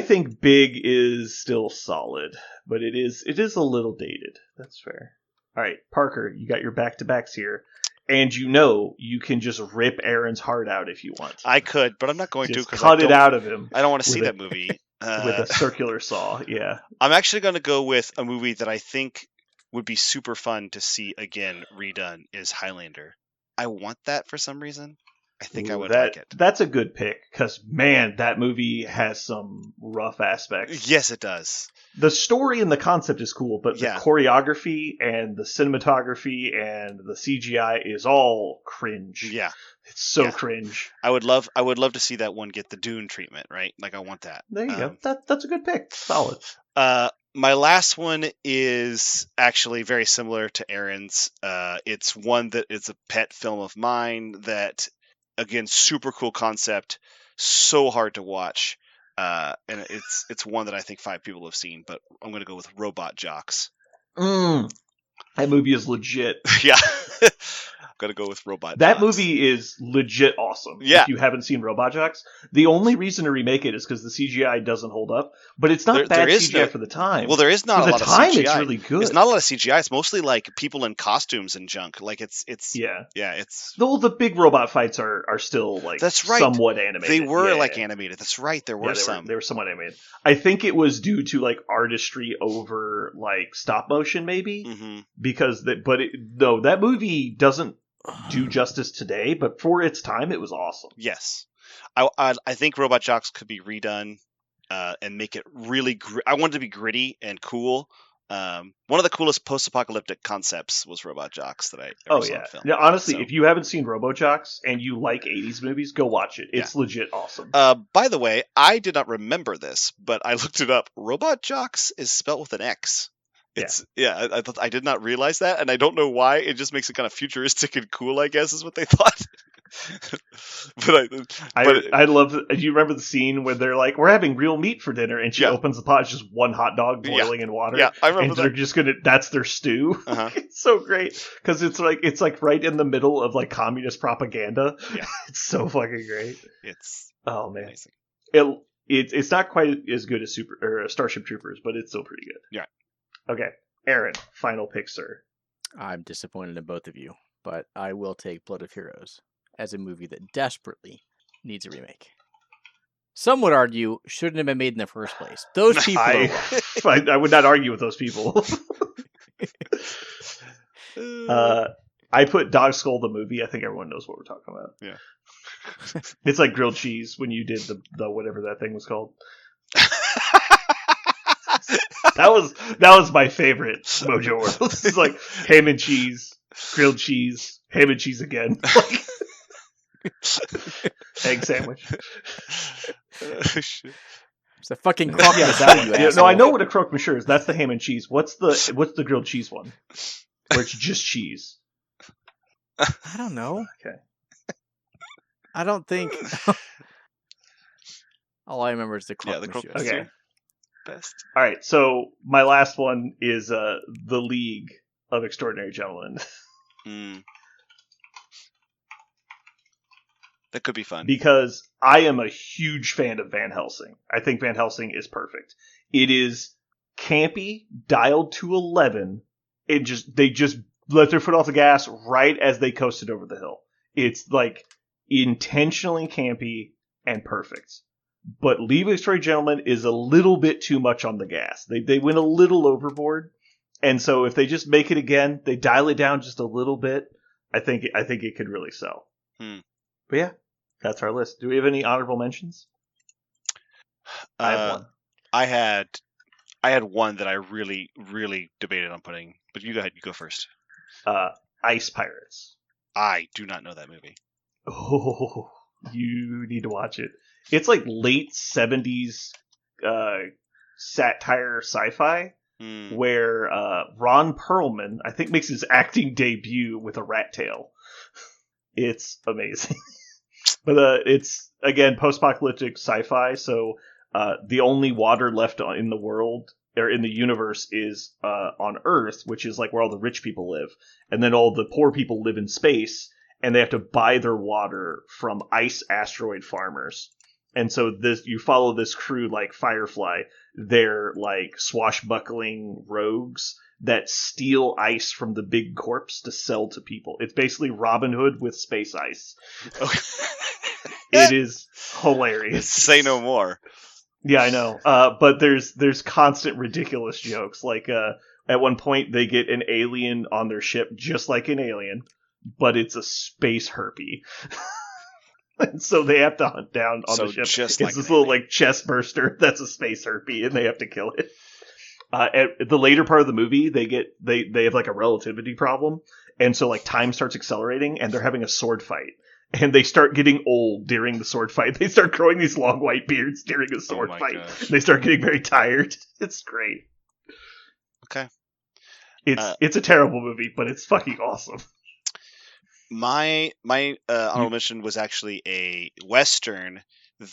think Big is still solid, but it is a little dated. That's fair. All right, Parker, you got your back-to-backs here. And you can just rip Aaron's heart out if you want. I could, but I'm not going to because cut it out of him. I don't want to see that movie with a circular saw. Yeah, I'm actually going to go with a movie that I think would be super fun to see again redone. Is Highlander. I want that for some reason. I think I would like it. That's a good pick because, man, that movie has some rough aspects. Yes, it does. The story and the concept is cool, but the choreography and the cinematography and the CGI is all cringe. Yeah. It's so cringe. I would love to see that one get the Dune treatment, right? Like, I want that. There you go. That's a good pick. Solid. My last one is actually very similar to Aaron's. It's one that is a pet film of mine that, again, super cool concept, so hard to watch. And it's one that I think 5 people have seen, but I'm going to go with Robot Joxs. That movie is legit. Yeah. Got to go with Robot That Joxs. movie is legit awesome. Yeah. If you haven't seen Robot Joxs, the only reason to remake it is because the CGI doesn't hold up, but it's not bad CGI for the time. Well, there is not for a lot of CGI. For the time, it's really good. It's not a lot of CGI. It's mostly like people in costumes and junk. Like it's it's. The big robot fights are still like that's right. somewhat animated. They were animated. That's right. There were some. They were somewhat animated. I think it was due to like artistry over like stop motion, maybe because that movie doesn't do justice today, but for its time, it was awesome. Yes, I think Robot Joxs could be redone and make it really. I want it to be gritty and cool. One of the coolest post-apocalyptic concepts was Robot Joxs that I ever saw in film. Yeah, honestly, if you haven't seen Robo Joxs and you like 80s movies, go watch it. It's legit awesome. By the way, I did not remember this, but I looked it up. Robot Joxs is spelled with an X. I did not realize that, and I don't know why. It just makes it kind of futuristic and cool, I guess, is what they thought. I love. Do you remember the scene where they're like, "We're having real meat for dinner," and she opens the pot, it's just one hot dog boiling in water. Yeah, I remember and they're just that's their stew. It's so great because it's like right in the middle of like communist propaganda. Yeah, it's so fucking great. It's amazing. It's not quite as good as Starship Troopers, but it's still pretty good. Yeah. Okay, Aaron, final pick, sir. I'm disappointed in both of you, but I will take Blood of Heroes as a movie that desperately needs a remake. Some would argue shouldn't have been made in the first place. Those people I would not argue with those people. I put Dog Skull the movie. I think everyone knows what we're talking about. Yeah. It's like grilled cheese when you did the whatever that thing was called. That was my favorite Mojo World. It's like ham and cheese, grilled cheese, ham and cheese again. Egg sandwich. It's a fucking croque monsieur. No, I know what a croque monsieur is. That's the ham and cheese. What's the grilled cheese one? Where it's just cheese. I don't know. Okay. I don't think. All I remember is the croque monsieur. Okay. Best. All right, so my last one is The League of Extraordinary Gentlemen. That could be fun. Because I am a huge fan of Van Helsing. I think Van Helsing is perfect. It is campy, dialed to 11, and they just let their foot off the gas right as they coasted over the hill. It's like intentionally campy and perfect. But League of Extraordinary Gentlemen is a little bit too much on the gas. They went a little overboard. And so if they just make it again, they dial it down just a little bit, I think it could really sell. But yeah, that's our list. Do we have any honorable mentions? I have one. I had one that I really, really debated on putting, but you go ahead. You go first. Ice Pirates. I do not know that movie. Oh, you need to watch it. It's like late 70s satire sci-fi where Ron Perlman, I think, makes his acting debut with a rat tail. It's amazing. But it's, again, post-apocalyptic sci-fi, so the only water left in the world, or in the universe, is on Earth, which is like where all the rich people live. And then all the poor people live in space, and they have to buy their water from ice asteroid farmers. And so you follow this crew like Firefly. They're like swashbuckling rogues that steal ice from the big corpse to sell to people. It's basically Robin Hood with space ice. It is hilarious. Say no more. Yeah, I know. But there's constant ridiculous jokes. Like at one point they get an alien on their ship, just like an Alien, but it's a space herpy. And so they have to hunt down on the ship. It's like this little like chest burster that's a space herpy, and they have to kill it. At the later part of the movie, they have like a relativity problem, and so like time starts accelerating, and they're having a sword fight, and they start getting old during the sword fight. They start growing these long white beards during a sword fight. They start getting very tired. It's great. Okay, it's a terrible movie, but it's fucking awesome. My honorable mention was actually a Western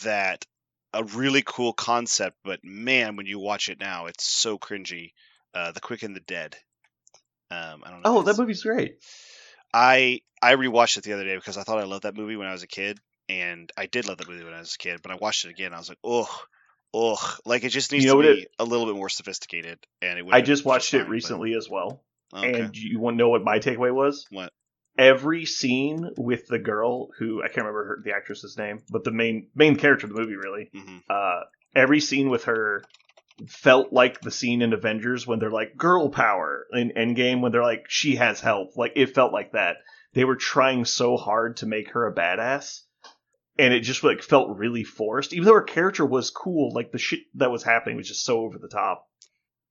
that a really cool concept, but man, when you watch it now, it's so cringy. The Quick and the Dead. I don't know. Oh, that movie's great. I rewatched it the other day because I thought I loved that movie when I was a kid, and I did love that movie when I was a kid. But I watched it again, I was like, ugh, like it just needs to be a little bit more sophisticated. And I just watched it recently as well, and you want to know what my takeaway was? What? Every scene with the girl who I can't remember the actress's name, but the main character of the movie, really. Mm-hmm. Every scene with her felt like the scene in Avengers when they're like girl power in Endgame when they're like she has help. Like it felt like that. They were trying so hard to make her a badass, and it just like felt really forced. Even though her character was cool, like the shit that was happening was just so over the top.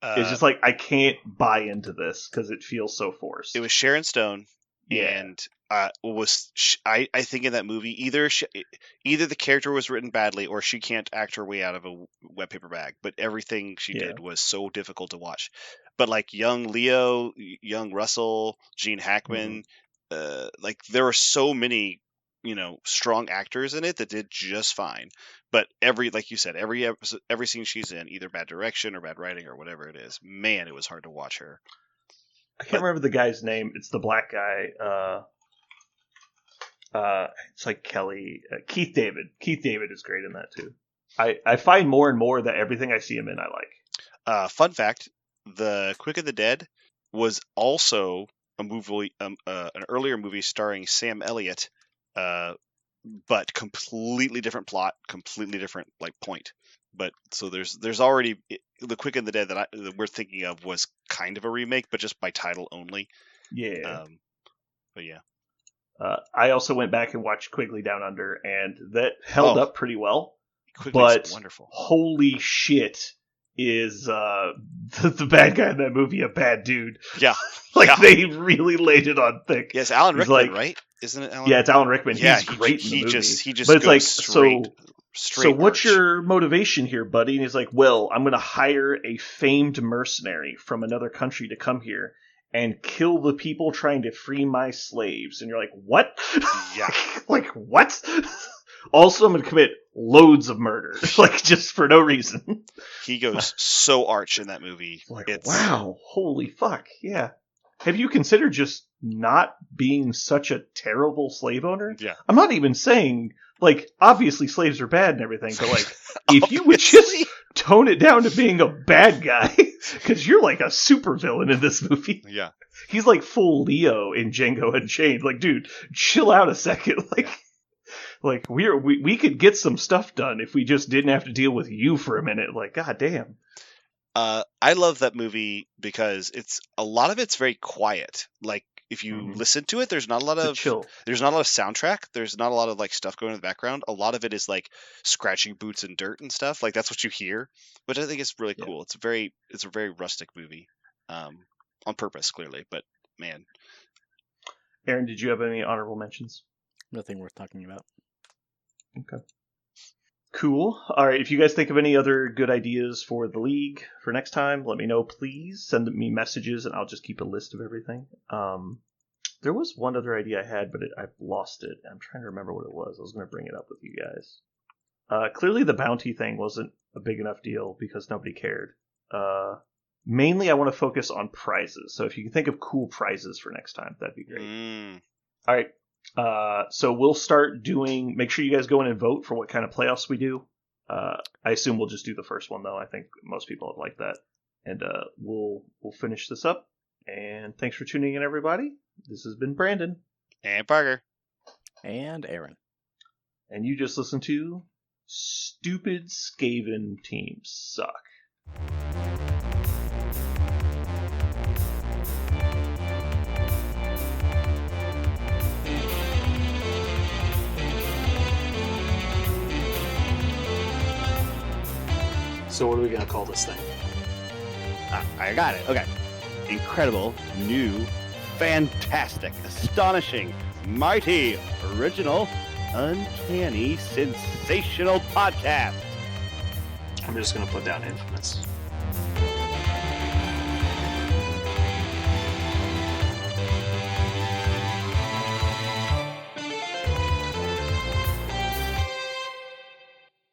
It's just like I can't buy into this because it feels so forced. It was Sharon Stone. Yeah. And I think in that movie either the character was written badly or she can't act her way out of a wet paper bag. But everything she did was so difficult to watch. But like young Leo, young Russell, Gene Hackman, like there were so many strong actors in it that did just fine. But like you said, every episode, every scene she's in, either bad direction or bad writing or whatever it is, man, it was hard to watch her. I can't remember the guy's name. It's the black guy. It's like Kelly. Keith David. Keith David is great in that too. I find more and more that everything I see him in, I like. Fun fact: The Quick and the Dead was also a movie, an earlier movie starring Sam Elliott, but completely different plot, completely different like point. But so there's already The Quick and the Dead that we're thinking of was kind of a remake, but just by title only. Yeah. But yeah. I also went back and watched Quigley Down Under, and that held up pretty well. Quigley's wonderful. Holy shit, is the bad guy in that movie a bad dude? Yeah. They really laid it on thick. Yes, Alan Rickman, right? Isn't it Alan? Yeah, it's Alan Rickman. Yeah, he's great in the movie. He just but it's like straight so what's your motivation here, buddy? And he's like, well, I'm going to hire a famed mercenary from another country to come here and kill the people trying to free my slaves. And you're like, what? Yeah. Like, what? Also, I'm going to commit loads of murder, like, just for no reason. He goes so arch in that movie. Like, wow, holy fuck, yeah. Have you considered just not being such a terrible slave owner? Yeah. I'm not even saying, like, obviously slaves are bad and everything, but, like, if you would just tone it down to being a bad guy, because you're, like, a super villain in this movie. Yeah. He's, like, full Leo in Django Unchained. Like, dude, chill out a second. Like, we could get some stuff done if we just didn't have to deal with you for a minute. Like, goddamn. I love that movie because a lot of it's very quiet. Like if you listen to it, there's not a lot of soundtrack. There's not a lot of like stuff going in the background. A lot of it is like scratching boots and dirt and stuff. Like that's what you hear, which I think is really cool. It's a very rustic movie, on purpose clearly. But man, Aaron, did you have any honorable mentions? Nothing worth talking about. Okay. Cool. All right. If you guys think of any other good ideas for the league for next time, let me know, please. Send me messages, and I'll just keep a list of everything. There was one other idea I had, but I've lost it. I'm trying to remember what it was. I was going to bring it up with you guys. Clearly, the bounty thing wasn't a big enough deal because nobody cared. Mainly, I want to focus on prizes. So if you can think of cool prizes for next time, that'd be great. All right. So we'll start doing, make sure you guys go in and vote for what kind of playoffs we do. I assume we'll just do the first one though. I think most people have liked that. And, we'll finish this up. And thanks for tuning in, everybody. This has been Brandon. And Parker. And Aaron. And you just listened to Stupid Skaven Teams Suck. So what are we going to call this thing? I got it. Okay. Incredible, new, fantastic, astonishing, mighty, original, uncanny, sensational podcast. I'm just going to put down infamous.